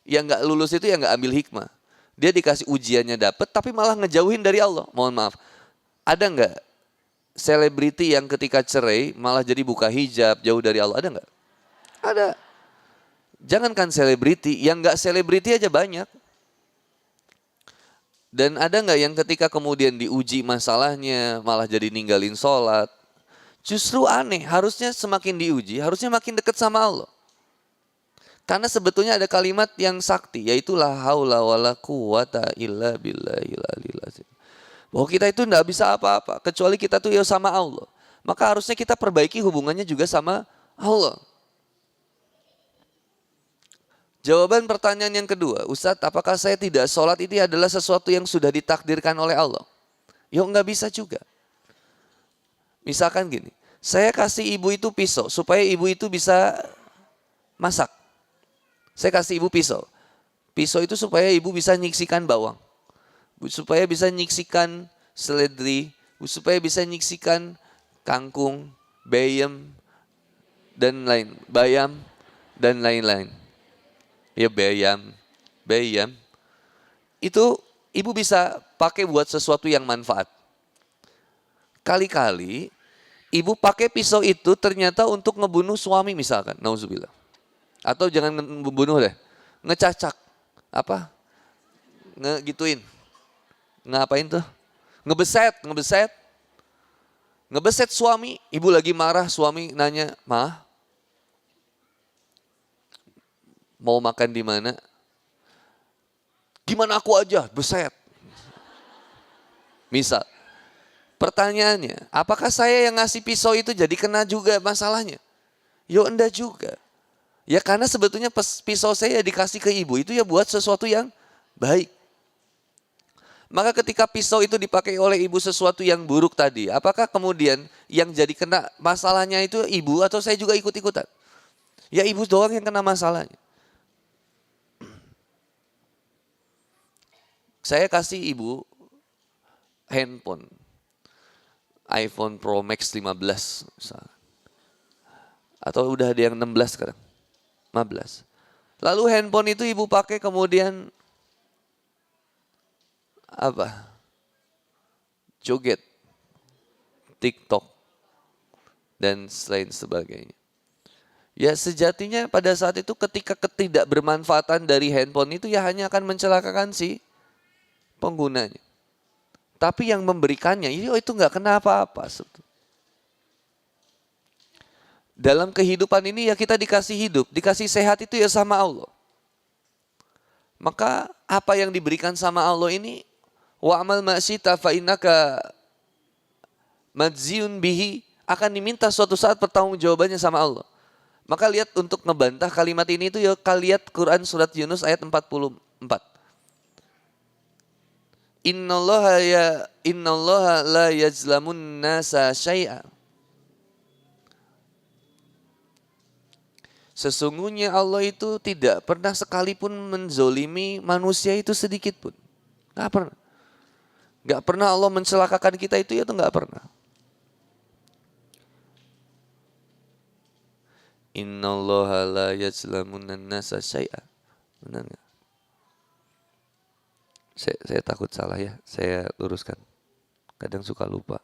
Yang gak lulus itu yang gak ambil hikmah. Dia dikasih ujiannya dapat, tapi malah ngejauhin dari Allah. Mohon maaf. Ada gak selebriti yang ketika cerai malah jadi buka hijab jauh dari Allah, ada nggak? Ada. Jangankan selebriti, yang nggak selebriti aja banyak. Dan ada nggak yang ketika kemudian diuji masalahnya malah jadi ninggalin sholat? Justru aneh, harusnya semakin diuji, harusnya makin dekat sama Allah. Karena sebetulnya ada kalimat yang sakti, yaitu la haula wala quwata illa billahil aliyil azim. Bahwa kita itu tidak bisa apa-apa, kecuali kita tuh ya sama Allah. Maka harusnya kita perbaiki hubungannya juga sama Allah. Jawaban pertanyaan yang kedua, Ustadz apakah saya tidak sholat itu adalah sesuatu yang sudah ditakdirkan oleh Allah? Ya nggak bisa juga. Misalkan gini, saya kasih ibu itu pisau supaya ibu itu bisa masak. Saya kasih ibu pisau. Pisau itu supaya ibu bisa nyiksikan bawang. Supaya bisa nyiksikan seledri, supaya bisa nyiksikan kangkung, bayam, dan lain-lain. Ya bayam. Itu ibu bisa pakai buat sesuatu yang manfaat. Kali-kali ibu pakai pisau itu ternyata untuk ngebunuh suami misalkan, nauzubillah. Atau jangan ngebunuh deh, ngecacak, ngegituin. Ngapain tuh? Ngebeset suami, ibu lagi marah, suami nanya, "Ma, mau makan di mana?" "Gimana aku aja, beset." Misal, pertanyaannya, apakah saya yang ngasih pisau itu jadi kena juga masalahnya? Yo enggak juga. Ya karena sebetulnya pisau saya dikasih ke ibu itu ya buat sesuatu yang baik. Maka ketika pisau itu dipakai oleh ibu sesuatu yang buruk tadi, apakah kemudian yang jadi kena masalahnya itu ibu atau saya juga ikut-ikutan? Ya ibu doang yang kena masalahnya. Saya kasih ibu handphone, iPhone Pro Max 15 misalnya. Atau udah ada yang 16 sekarang, 15. Lalu handphone itu ibu pakai kemudian apa? Joget, TikTok, dan lain sebagainya. Ya sejatinya pada saat itu ketika ketidakbermanfaatan dari handphone itu ya hanya akan mencelakakan si penggunanya. Tapi yang memberikannya itu nggak kena apa-apa. Dalam kehidupan ini ya kita dikasih hidup, dikasih sehat itu ya sama Allah. Maka apa yang diberikan sama Allah ini, wa'amal ma'syita fa'innaka madziyun bihi, akan diminta suatu saat pertanggungjawabannya sama Allah. Maka lihat untuk ngebantah kalimat ini itu ya lihat Quran surat Yunus ayat 44. Innallaha la yajlamun nasa syai'a. Sesungguhnya Allah itu tidak pernah sekalipun menzolimi manusia itu sedikit pun. Gak pernah. Gak pernah Allah mencelakakan kita itu ya gak pernah. Innallaha la yajlamun nasa syai'a. Benar gak? Saya takut salah ya, saya luruskan. Kadang suka lupa.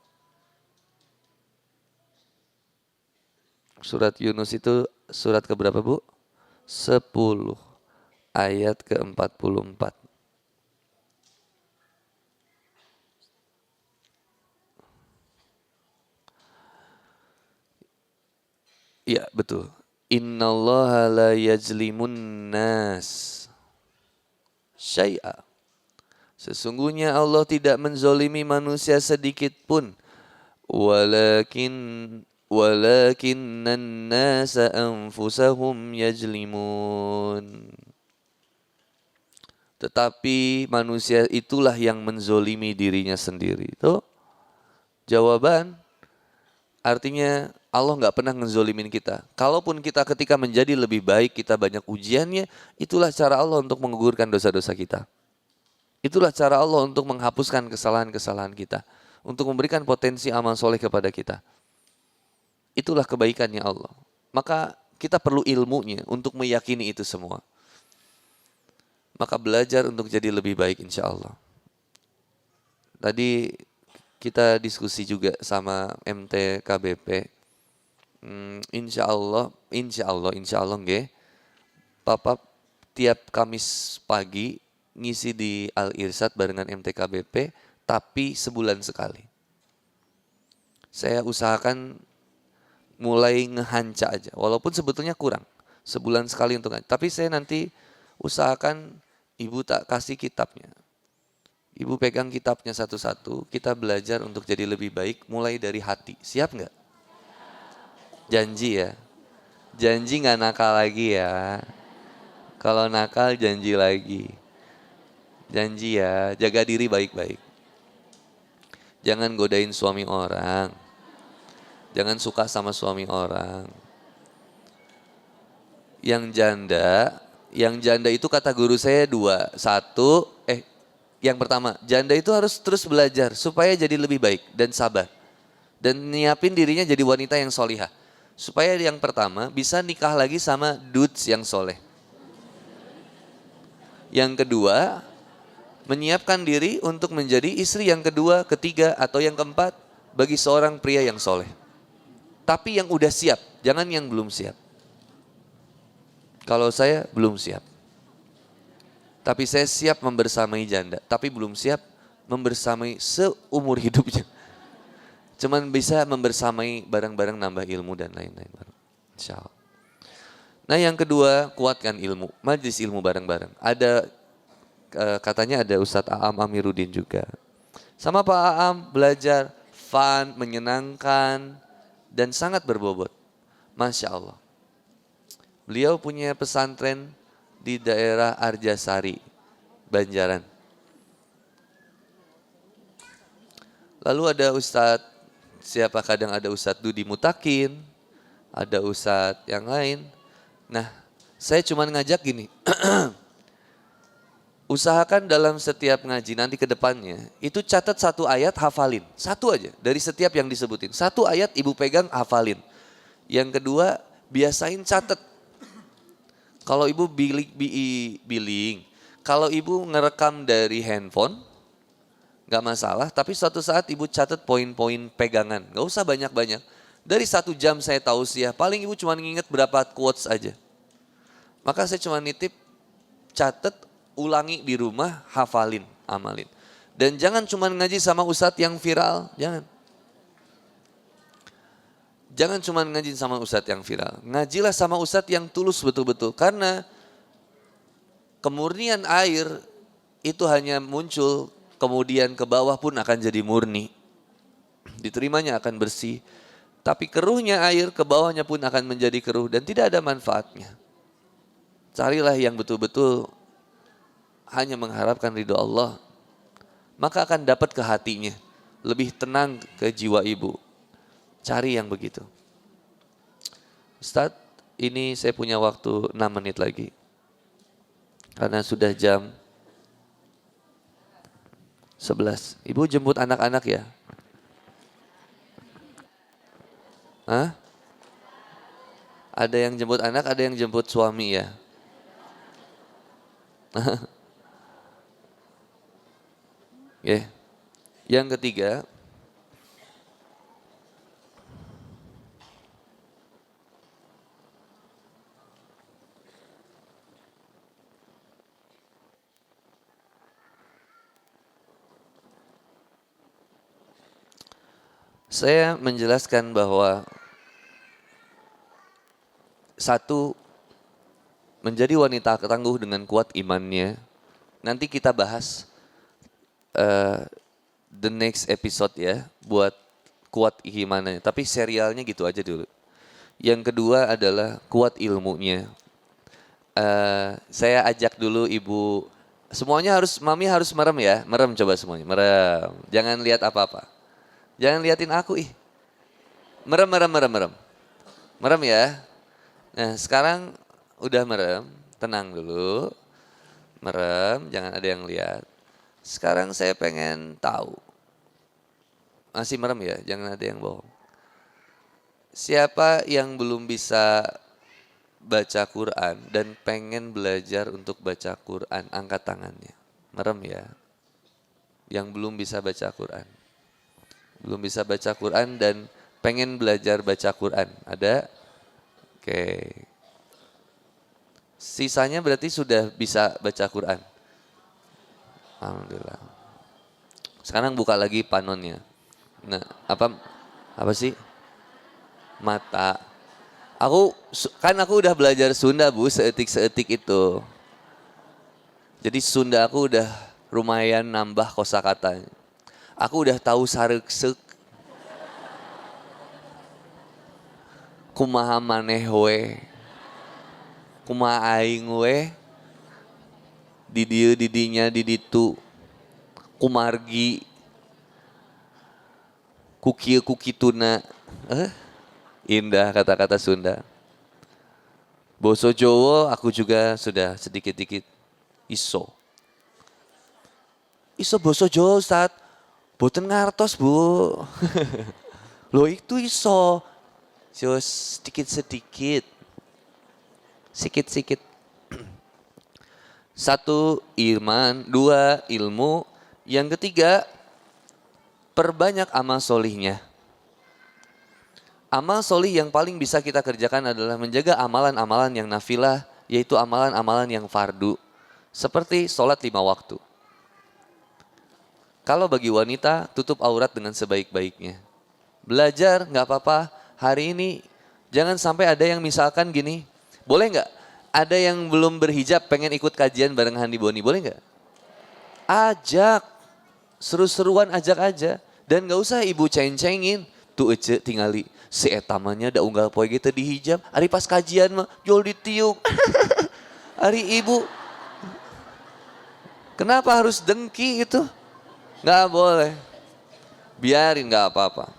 Surat Yunus itu surat keberapa Bu? 10 ayat ke-44. Iya betul. Innallaha la yajlimun nas syai'a. Sesungguhnya Allah tidak menzolimi manusia sedikit pun. Walakinnan nasa anfusahum yajlimun. Tetapi manusia itulah yang menzolimi dirinya sendiri. Tuh jawaban artinya Allah nggak pernah ngezolimin kita. Kalaupun kita ketika menjadi lebih baik, kita banyak ujiannya, itulah cara Allah untuk menggugurkan dosa-dosa kita. Itulah cara Allah untuk menghapuskan kesalahan-kesalahan kita. Untuk memberikan potensi amal soleh kepada kita. Itulah kebaikannya Allah. Maka kita perlu ilmunya untuk meyakini itu semua. Maka belajar untuk jadi lebih baik insya Allah. Tadi kita diskusi juga sama MTKBP. Insya Allah nggih. Papa tiap Kamis pagi ngisi di Al-Irsyad barengan MTKBP, tapi sebulan sekali. Saya usahakan mulai ngehanca aja, walaupun sebetulnya kurang. Sebulan sekali untuk ngehanca. Tapi saya nanti usahakan ibu tak kasih kitabnya. Ibu pegang kitabnya satu-satu, kita belajar untuk jadi lebih baik mulai dari hati. Siap nggak? Janji ya? Janji nggak nakal lagi ya? Kalau nakal janji lagi. Janji ya, jaga diri baik-baik. Jangan godain suami orang. Jangan suka sama suami orang. Yang janda itu kata guru saya dua. Yang pertama, janda itu harus terus belajar supaya jadi lebih baik dan sabar. Dan nyiapin dirinya jadi wanita yang solihah. Supaya yang pertama bisa nikah lagi sama dudes yang soleh. Yang kedua, menyiapkan diri untuk menjadi istri yang kedua, ketiga, atau yang keempat bagi seorang pria yang soleh. Tapi yang udah siap, jangan yang belum siap. Kalau saya belum siap. Tapi saya siap membersamai janda, tapi belum siap membersamai seumur hidupnya. Cuman bisa membersamai bareng-bareng nambah ilmu dan lain-lain. Insya Allah. Nah yang kedua, kuatkan ilmu, majlis ilmu bareng-bareng. Katanya ada Ustadz Aam Amiruddin juga. Sama Pak Aam belajar fun, menyenangkan, dan sangat berbobot. Masya Allah. Beliau punya pesantren di daerah Arjasari, Banjaran. Lalu ada Ustadz, siapa kadang ada Ustadz Dudi Mutakin, ada Ustadz yang lain. Nah, saya cuma ngajak gini, usahakan dalam setiap ngaji nanti ke depannya, itu catat satu ayat hafalin. Satu aja, dari setiap yang disebutin. Satu ayat ibu pegang hafalin. Yang kedua, biasain catat. Kalau ibu billing, kalau ibu ngerekam dari handphone, gak masalah, tapi suatu saat ibu catat poin-poin pegangan. Gak usah banyak-banyak. Dari 1 jam saya tausiah, paling ibu cuma nginget berapa quotes aja. Maka saya cuma nitip, catat, ulangi di rumah, hafalin, amalin. Dan jangan cuma ngaji sama ustadz yang viral, jangan. Jangan cuma ngaji sama ustadz yang viral. Ngajilah sama ustadz yang tulus betul-betul. Karena kemurnian air itu hanya muncul, kemudian ke bawah pun akan jadi murni. Diterimanya akan bersih. Tapi keruhnya air ke bawahnya pun akan menjadi keruh dan tidak ada manfaatnya. Carilah yang betul-betul hanya mengharapkan ridho Allah. Maka akan dapat ke hatinya. Lebih tenang ke jiwa ibu. Cari yang begitu. Ustadz, ini saya punya waktu 6 menit lagi. Karena sudah jam 11. Ibu jemput anak-anak ya? Hah? Ada yang jemput anak, ada yang jemput suami ya? Okay. Yang ketiga, saya menjelaskan bahwa satu, menjadi wanita tangguh dengan kuat imannya. Nanti kita bahas the next episode ya, buat kuat imannya. Tapi serialnya gitu aja dulu. Yang kedua adalah kuat ilmunya. Saya ajak dulu ibu, semuanya harus, mami harus merem ya. Merem coba semuanya, merem. Jangan lihat apa-apa. Jangan liatin aku ih. Merem, merem, merem, merem. Merem ya. Nah sekarang udah merem, tenang dulu. Merem, jangan ada yang lihat. Sekarang saya pengen tahu. Masih merem ya, jangan ada yang bohong. Siapa yang belum bisa baca Quran dan pengen belajar untuk baca Quran, angkat tangannya. Merem ya. Yang belum bisa baca Quran. Belum bisa baca Quran dan pengen belajar baca Quran. Ada? Oke. Sisanya berarti sudah bisa baca Quran. Alhamdulillah. Sekarang buka lagi panonnya. Nah, apa sih? Mata. Aku udah belajar Sunda Bu, seetik-seetik itu. Jadi Sunda aku udah lumayan nambah kosakatanya. Aku udah tahu sareuk-seuk. Kumaha maneh we. Kumaha aing we. Di dieu di dinya di ditu. Kumargi. Ku kieu ku kituna. Indah kata-kata Sunda. Boso Jowo aku juga sudah sedikit-sedikit iso. Iso boso Jowo Ustaz. Boten ngartos Bu. Loh itu iso. Sedikit-sedikit. Sikit-sikit. 1, iman. 2, ilmu. Yang ketiga, perbanyak amal solihnya. Amal solih yang paling bisa kita kerjakan adalah menjaga amalan-amalan yang nafilah, yaitu amalan-amalan yang fardu. Seperti sholat 5 waktu. Kalau bagi wanita, tutup aurat dengan sebaik-baiknya. Belajar nggak apa-apa, hari ini jangan sampai ada yang misalkan gini, boleh nggak? Ada yang belum berhijab pengen ikut kajian bareng Handi Boni, boleh nggak? Ajak, seru-seruan ajak aja. Dan nggak usah ibu ceng-cengin, tuh ece tingali. Si etamanya da unggal poe gitu di hijab. Ari pas kajian mah jol ditiup. Ari ibu. Kenapa harus dengki itu? Nggak boleh. Biarin nggak apa-apa.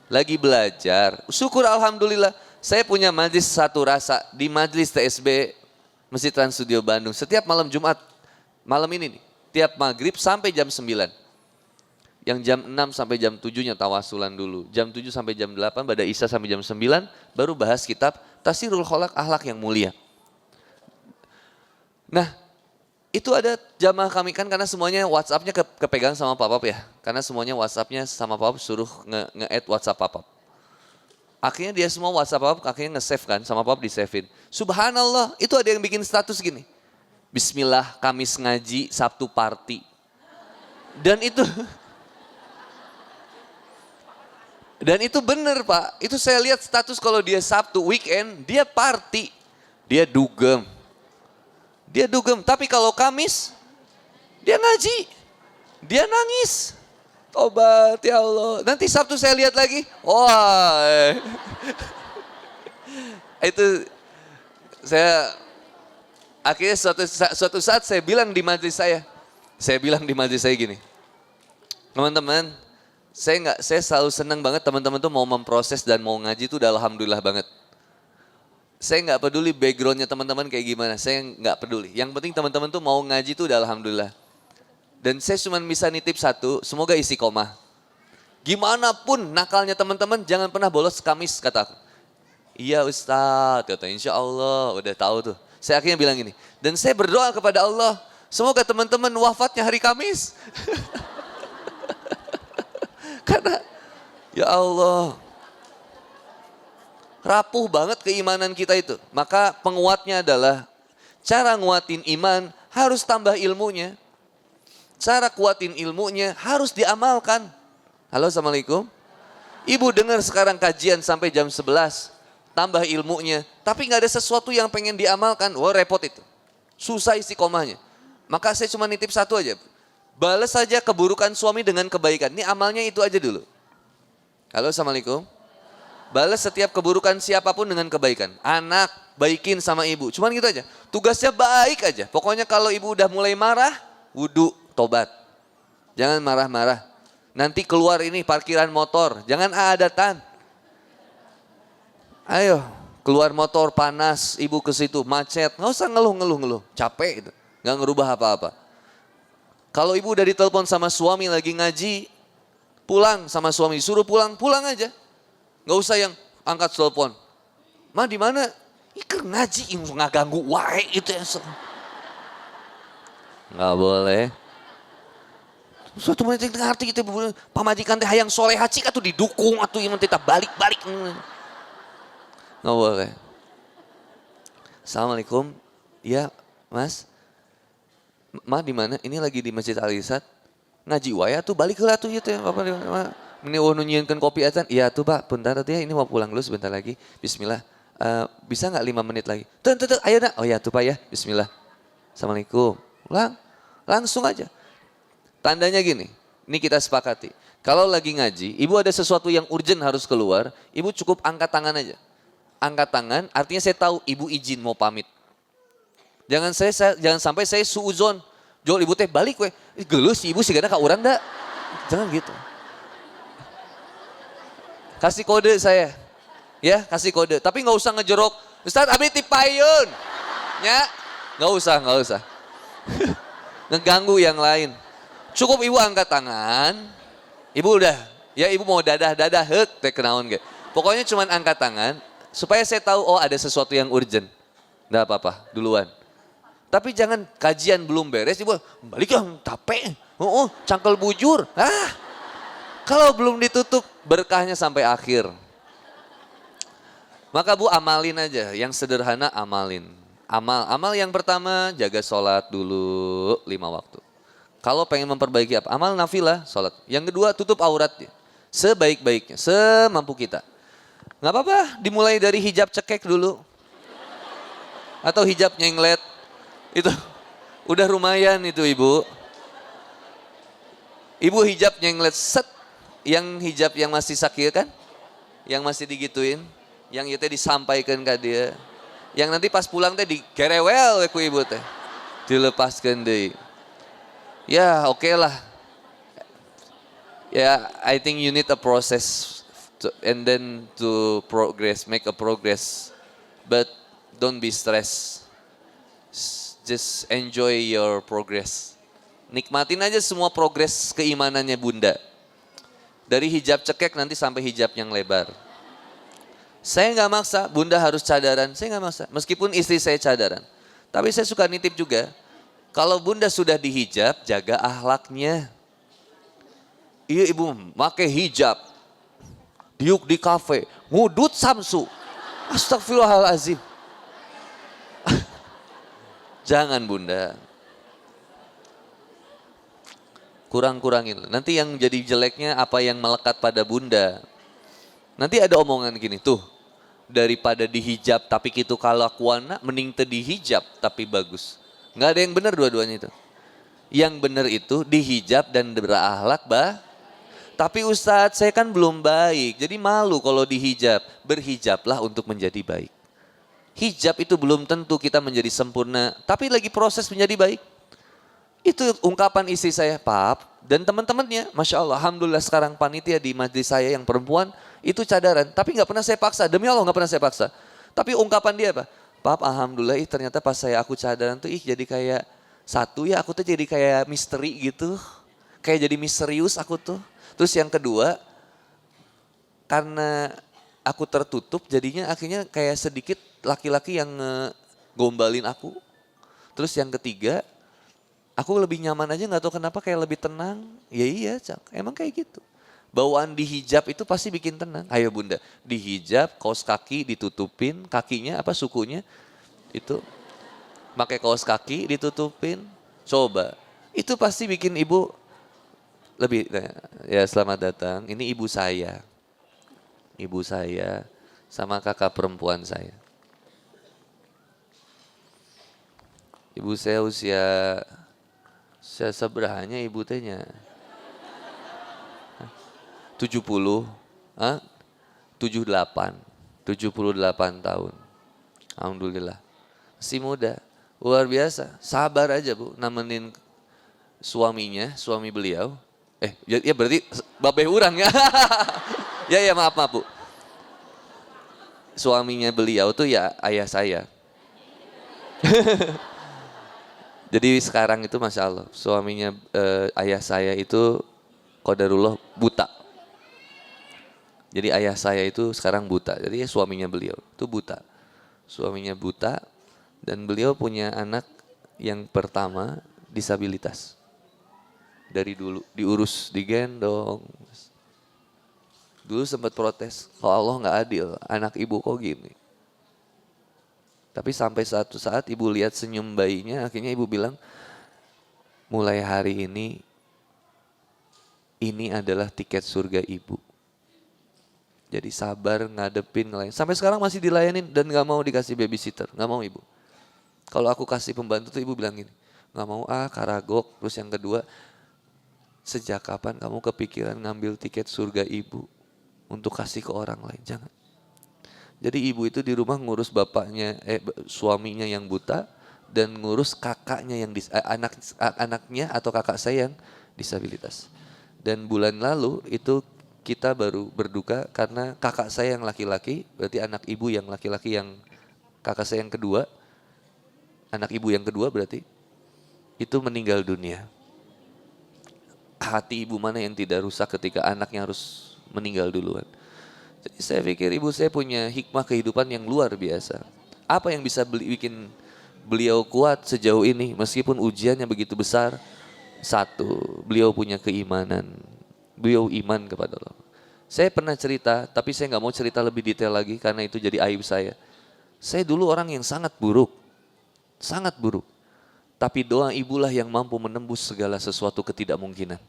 Lagi belajar, syukur alhamdulillah. Saya punya majlis satu rasa di majlis TSB Masjid Trans Studio Bandung. Setiap malam Jumat, malam ini nih, tiap maghrib sampai jam 9. Yang jam 6 sampai jam 7-nya tawasulan dulu. Jam 7 sampai jam 8, pada Isya sampai jam 9, baru bahas kitab Tasirul Kholaq, Akhlak yang Mulia. Nah, itu ada jamaah kami kan karena semuanya WhatsApp-nya kepegang sama Pak Pap ya. Karena semuanya WhatsApp-nya sama Pak Pap suruh nge-add WhatsApp Pak Pap. Akhirnya dia semua WhatsApp Pak Pap akhirnya nge-save kan, sama Pak Pap di-save-in. Subhanallah, itu ada yang bikin status gini. Bismillah, Kamis ngaji, Sabtu party. Dan itu benar Pak, itu saya lihat status kalau dia Sabtu weekend, dia party, dia dugem. Tapi kalau Kamis, dia ngaji, dia nangis. Tobat ya Allah, nanti Sabtu saya lihat lagi, wah. Itu saya, akhirnya suatu saat saya bilang di majlis saya gini, teman-teman, saya selalu senang banget teman-teman tuh mau memproses dan mau ngaji tuh udah alhamdulillah banget. Saya nggak peduli backgroundnya teman-teman kayak gimana, saya nggak peduli. Yang penting teman-teman tuh mau ngaji tuh udah alhamdulillah. Dan saya cuma bisa nitip satu, semoga istiqomah. Gimana pun nakalnya teman-teman jangan pernah bolos Kamis kata aku. Iya Ustadz, kata insya Allah udah tahu tuh. Saya akhirnya bilang gini, dan saya berdoa kepada Allah, semoga teman-teman wafatnya hari Kamis. Karena ya Allah, rapuh banget keimanan kita itu. Maka penguatnya adalah cara nguatin iman harus tambah ilmunya. Cara kuatin ilmunya harus diamalkan. Halo, Assalamualaikum. Ibu dengar sekarang kajian sampai jam 11. Tambah ilmunya. Tapi gak ada sesuatu yang pengen diamalkan. Wah repot itu. Susah istiqomahnya. Maka saya cuma nitip satu aja. Balas saja keburukan suami dengan kebaikan. Ini amalnya itu aja dulu. Halo, Assalamualaikum. Balas setiap keburukan siapapun dengan kebaikan. Anak, baikin sama ibu. Cuman gitu aja. Tugasnya baik aja. Pokoknya kalau ibu udah mulai marah, wudhu, tobat. Jangan marah-marah. Nanti keluar ini parkiran motor. Jangan adatan. Ayo, keluar motor panas, ibu ke situ, macet. Nggak usah ngeluh. Capek itu. Nggak ngerubah apa-apa. Kalau ibu udah ditelepon sama suami lagi ngaji, pulang sama suami. Suruh pulang aja. Nggak usah yang angkat telepon. Ma di mana? Iker ngaji, nggak ganggu wae itu ya. Nggak boleh. Suatu menit ngerti kita pamajikan teh hayang soleh haji atuh didukung atuh ieu teh balik-balik. Nggak boleh. Assalamualaikum. Iya, Mas. Ma di mana? Ini lagi di Masjid Al-Irsyad. Ngaji wae atuh balik heula atuh ieu teh. Bapak di mana? Ini nyieunkeun kopi adzan. Iya tuh Pak, bentar ya ini mau pulang dulu sebentar lagi. Bismillah. Bisa nggak 5 menit lagi? Tuh, ayo nak. Oh ya tuh Pak ya, bismillah. Assalamualaikum. Langsung aja. Tandanya gini, ini kita sepakati. Kalau lagi ngaji, ibu ada sesuatu yang urgent harus keluar, ibu cukup angkat tangan aja. Angkat tangan, artinya saya tahu ibu izin mau pamit. Jangan sampai saya suuzon. Jol ibu teh balik we. Geuleuh si ibu sigana ka urang da. Jangan gitu. Kasih kode saya. Ya, kasih kode. Tapi nggak usah ngejerok. Ustaz abdi tipayun. Ya, nggak usah. Ngeganggu yang lain. Cukup ibu angkat tangan. Ibu udah, ya ibu mau dadah heuk teh kenaon ge. Pokoknya cuman angkat tangan supaya saya tahu oh ada sesuatu yang urgent. Enggak apa-apa, duluan. Tapi jangan kajian belum beres ibu balik yang capek. Cangkel bujur. Kalau belum ditutup berkahnya sampai akhir. Maka Bu amalin aja, yang sederhana amalin. Amal yang pertama jaga sholat dulu 5 waktu. Kalau pengen memperbaiki apa? Amal nafilah sholat. Yang kedua tutup auratnya. Sebaik-baiknya, semampu kita. Gak apa-apa dimulai dari hijab cekek dulu. Atau hijab nyenglet. Itu udah lumayan itu ibu. Ibu hijab nyenglet set. Yang hijab yang masih sakit kan? Yang masih digituin. Yang itu disampaikan ke dia. Yang nanti pas pulang teh digerewel ku ibu teh. Dilepaskan deh. Ya oke lah. Yeah, I think you need a process and then to progress, make a progress. But don't be stressed. Just enjoy your progress. Nikmatin aja semua progres keimanannya Bunda. Dari hijab cekek nanti sampai hijab yang lebar. Saya nggak maksa, Bunda harus cadaran. Saya nggak maksa, meskipun istri saya cadaran. Tapi saya suka nitip juga. Kalau Bunda sudah dihijab, jaga akhlaknya. Iya ibu, pakai hijab. Diuk di kafe, ngudut samsu. Astagfirullahalazim. Jangan Bunda. Kurang-kurangin. Nanti yang jadi jeleknya apa yang melekat pada Bunda. Nanti ada omongan gini, tuh daripada dihijab tapi gitu kalakuana, mending teu dihijab tapi bagus. Nggak ada yang benar dua-duanya itu. Yang benar itu dihijab dan berakhlak Tapi Ustadz saya kan belum baik, jadi malu kalau dihijab. Berhijablah untuk menjadi baik. Hijab itu belum tentu kita menjadi sempurna, tapi lagi proses menjadi baik. Itu ungkapan istri saya, Pap, dan teman-temannya. Masya Allah, Alhamdulillah sekarang panitia di majelis saya yang perempuan, itu cadaran. Tapi nggak pernah saya paksa, demi Allah nggak pernah saya paksa. Tapi ungkapan dia apa? Pap, Alhamdulillah ternyata pas aku cadaran tuh jadi kayak satu ya, aku tuh jadi kayak misteri gitu. Kayak jadi misterius aku tuh. Terus yang kedua, karena aku tertutup jadinya akhirnya kayak sedikit laki-laki yang gombalin aku. Terus yang ketiga, aku lebih nyaman aja nggak tahu kenapa kayak lebih tenang. Ya iya Cak, emang kayak gitu. Bawaan dihijab itu pasti bikin tenang. Ayo Bunda, dihijab, kaos kaki ditutupin, kakinya apa sukunya itu pakai kaos kaki ditutupin. Coba, itu pasti bikin ibu lebih, ya selamat datang, ini ibu saya sama kakak perempuan saya. Ibu saya usia seberanya ibu tehnya? 70, 78 tahun. Alhamdulillah, masih muda, luar biasa, sabar aja Bu, nemenin suami beliau. Ya berarti babeh urang ya. ya maaf Bu. Suaminya beliau tuh ya ayah saya. Jadi sekarang itu Masya Allah, suaminya ayah saya itu qadarullah buta. Jadi ayah saya itu sekarang buta, jadi suaminya beliau itu buta. Suaminya buta dan beliau punya anak yang pertama disabilitas. Dari dulu diurus, digendong. Dulu sempat protes, kalau Allah nggak adil, anak ibu kok gini. Tapi sampai satu saat ibu lihat senyum bayinya, akhirnya ibu bilang, mulai hari ini adalah tiket surga ibu. Jadi sabar ngadepin ngelayan. Sampai sekarang masih dilayanin dan nggak mau dikasih babysitter, nggak mau ibu. Kalau aku kasih pembantu tuh ibu bilang gini, nggak mau karagok. Terus yang kedua, sejak kapan kamu kepikiran ngambil tiket surga ibu untuk kasih ke orang lain? Jangan. Jadi ibu itu di rumah ngurus bapaknya, suaminya yang buta dan ngurus kakaknya yang anaknya atau kakak saya yang disabilitas. Dan bulan lalu itu kita baru berduka karena kakak saya yang laki-laki, berarti anak ibu yang laki-laki yang kakak saya yang kedua, anak ibu yang kedua berarti itu meninggal dunia. Hati ibu mana yang tidak rusak ketika anaknya harus meninggal duluan. Jadi saya pikir ibu saya punya hikmah kehidupan yang luar biasa. Apa yang bisa bikin beliau kuat sejauh ini meskipun ujiannya begitu besar? Satu, beliau punya keimanan. Beliau iman kepada Allah. Saya pernah cerita, tapi saya nggak mau cerita lebih detail lagi karena itu jadi aib saya. Saya dulu orang yang sangat buruk. Tapi doa ibulah yang mampu menembus segala sesuatu ketidakmungkinan.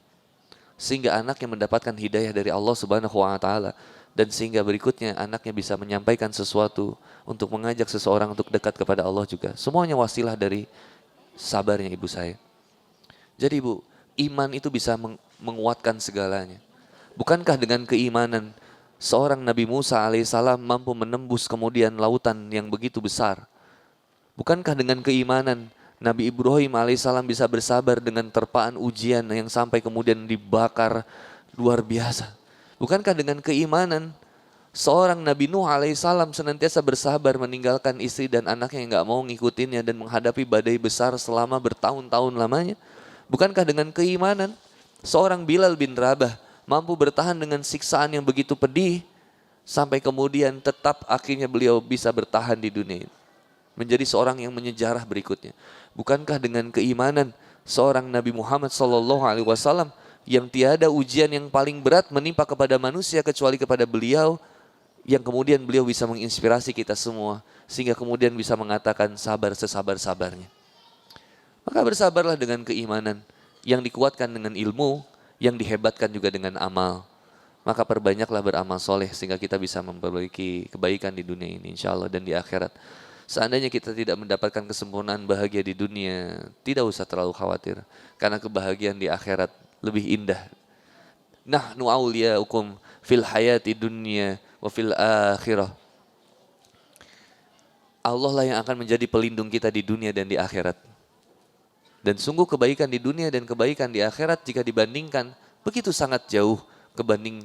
Sehingga anaknya mendapatkan hidayah dari Allah Subhanahu wa taala dan sehingga berikutnya anaknya bisa menyampaikan sesuatu untuk mengajak seseorang untuk dekat kepada Allah juga. Semuanya wasilah dari sabarnya ibu saya. Jadi ibu, iman itu bisa menguatkan segalanya. Bukankah dengan keimanan seorang Nabi Musa alaihissalam mampu menembus kemudian lautan yang begitu besar? Bukankah dengan keimanan Nabi Ibrahim alaihissalam bisa bersabar dengan terpaan ujian yang sampai kemudian dibakar Luar biasa. Bukankah dengan keimanan seorang Nabi Nuh alaihissalam senantiasa bersabar meninggalkan istri dan anaknya yang gak mau ngikutinnya dan menghadapi badai besar selama bertahun-tahun lamanya? Bukankah dengan keimanan seorang Bilal bin Rabah mampu bertahan dengan siksaan yang begitu pedih sampai kemudian tetap akhirnya beliau bisa bertahan di dunia ini, menjadi seorang yang menyejarah berikutnya? Bukankah dengan keimanan seorang Nabi Muhammad SAW yang tiada ujian yang paling berat menimpa kepada manusia kecuali kepada beliau, yang kemudian beliau bisa menginspirasi kita semua sehingga kemudian bisa mengatakan sabar sesabar-sabarnya. Maka bersabarlah dengan keimanan yang dikuatkan dengan ilmu, yang dihebatkan juga dengan amal. Maka perbanyaklah beramal soleh sehingga kita bisa memperbaiki kebaikan di dunia ini insya Allah dan di akhirat. Seandainya kita tidak mendapatkan kesempurnaan bahagia di dunia, tidak usah terlalu khawatir, karena kebahagiaan di akhirat lebih indah. Nahnu awliyaukum fil hayati dunya wa fil akhirah. Allah lah yang akan menjadi pelindung kita di dunia dan di akhirat. Dan sungguh kebaikan di dunia dan kebaikan di akhirat jika dibandingkan begitu sangat jauh kebanding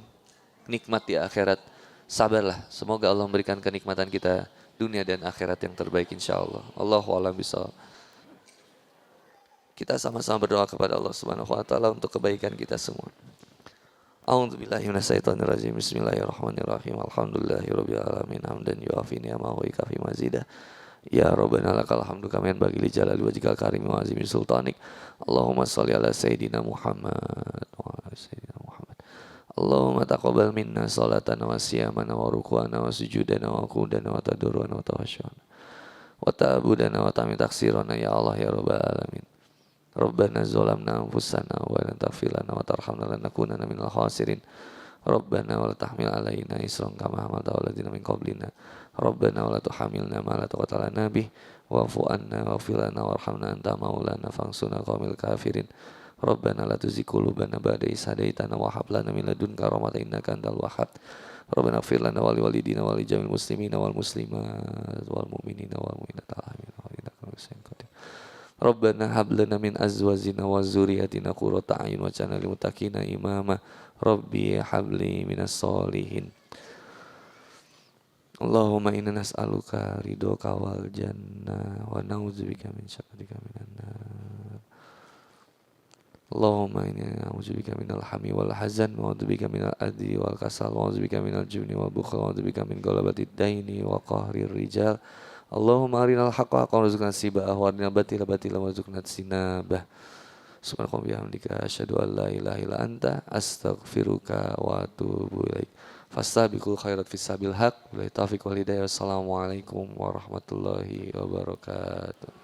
nikmat di akhirat. Sabarlah, semoga Allah memberikan kenikmatan kita dunia dan akhirat yang terbaik insyaallah. Allahu a'lam bishawab. Kita sama-sama berdoa kepada Allah Subhanahu wa taala untuk kebaikan kita semua. A'udzubillahi minasyaitonirrajim. Bismillahirrahmanirrahim. Alhamdulillahirabbil alamin hamdan yuafi ni'amahu wa yukafi mazidah. Ya Rabbana lakal hamdu kama yanbaghi li jalali wajhikal karim wa azimi sultanik. Allahumma shalli ala sayyidina Muhammad wa ala sayyidina Muhammad. Allahumma taqabbal minna salatana wa siyamana wa ruku'ana wa sujudana wa qudana wa tadurrana wa tawassyana wa ta'budana wa tamit taksirana ya Allah ya Rabbal alamin. Rabbana zalamna anfusana wa lan taghfir lana wa tarhamna lanakunanna minal khasirin. Rabbana wa la tahmil alaina isran kama hamaltahu 'alal ladzina min qablina. Rabbana wa la tuhamilna ma la taqata lana bih wa'fu 'anna waghfir lana warhamna anta maulana fansurna 'alal qaumil kafirin. Rabbana la tuzigh qulubana ba'da idh hadaitana wa hab lana min ladunka rahmatan innaka antal wahhab. Rabbana ighfir lana wa liwalidina wa li jamil muslimina wal muslimat wal mu'minina wal mu'minat amin. Rabbana hab lana min azwajina wa dzurriyyatina qurrata a'yun waj'alna lil muttaqina imama. Rabbi habli minas solihin. Allahumma inna nas'aluka ridhoka wal jannah wa na'udzubika min syarrika minan nar. Allahumma inni a'udzubika minal hammi wal hazan wa a'udzubika minal adzi wal kasal wa a'udzubika minal jubni wal bukhli wa a'udzubika min galabatid daini wa qahrir rijal. Allahumma arinal haqqa haqqan warzuqna ittiba'ahu wa arinal batila batilan warzuqna ijtinabah. Subhanaka wa bihamdika asyhadu an la ilaha illa anta astaghfiruka wa atubu ilaik. Fastabiqul khairat fis sabil haq. Billahi taufiq wal hidayah. Wassalamualaikum warahmatullahi wabarakatuh.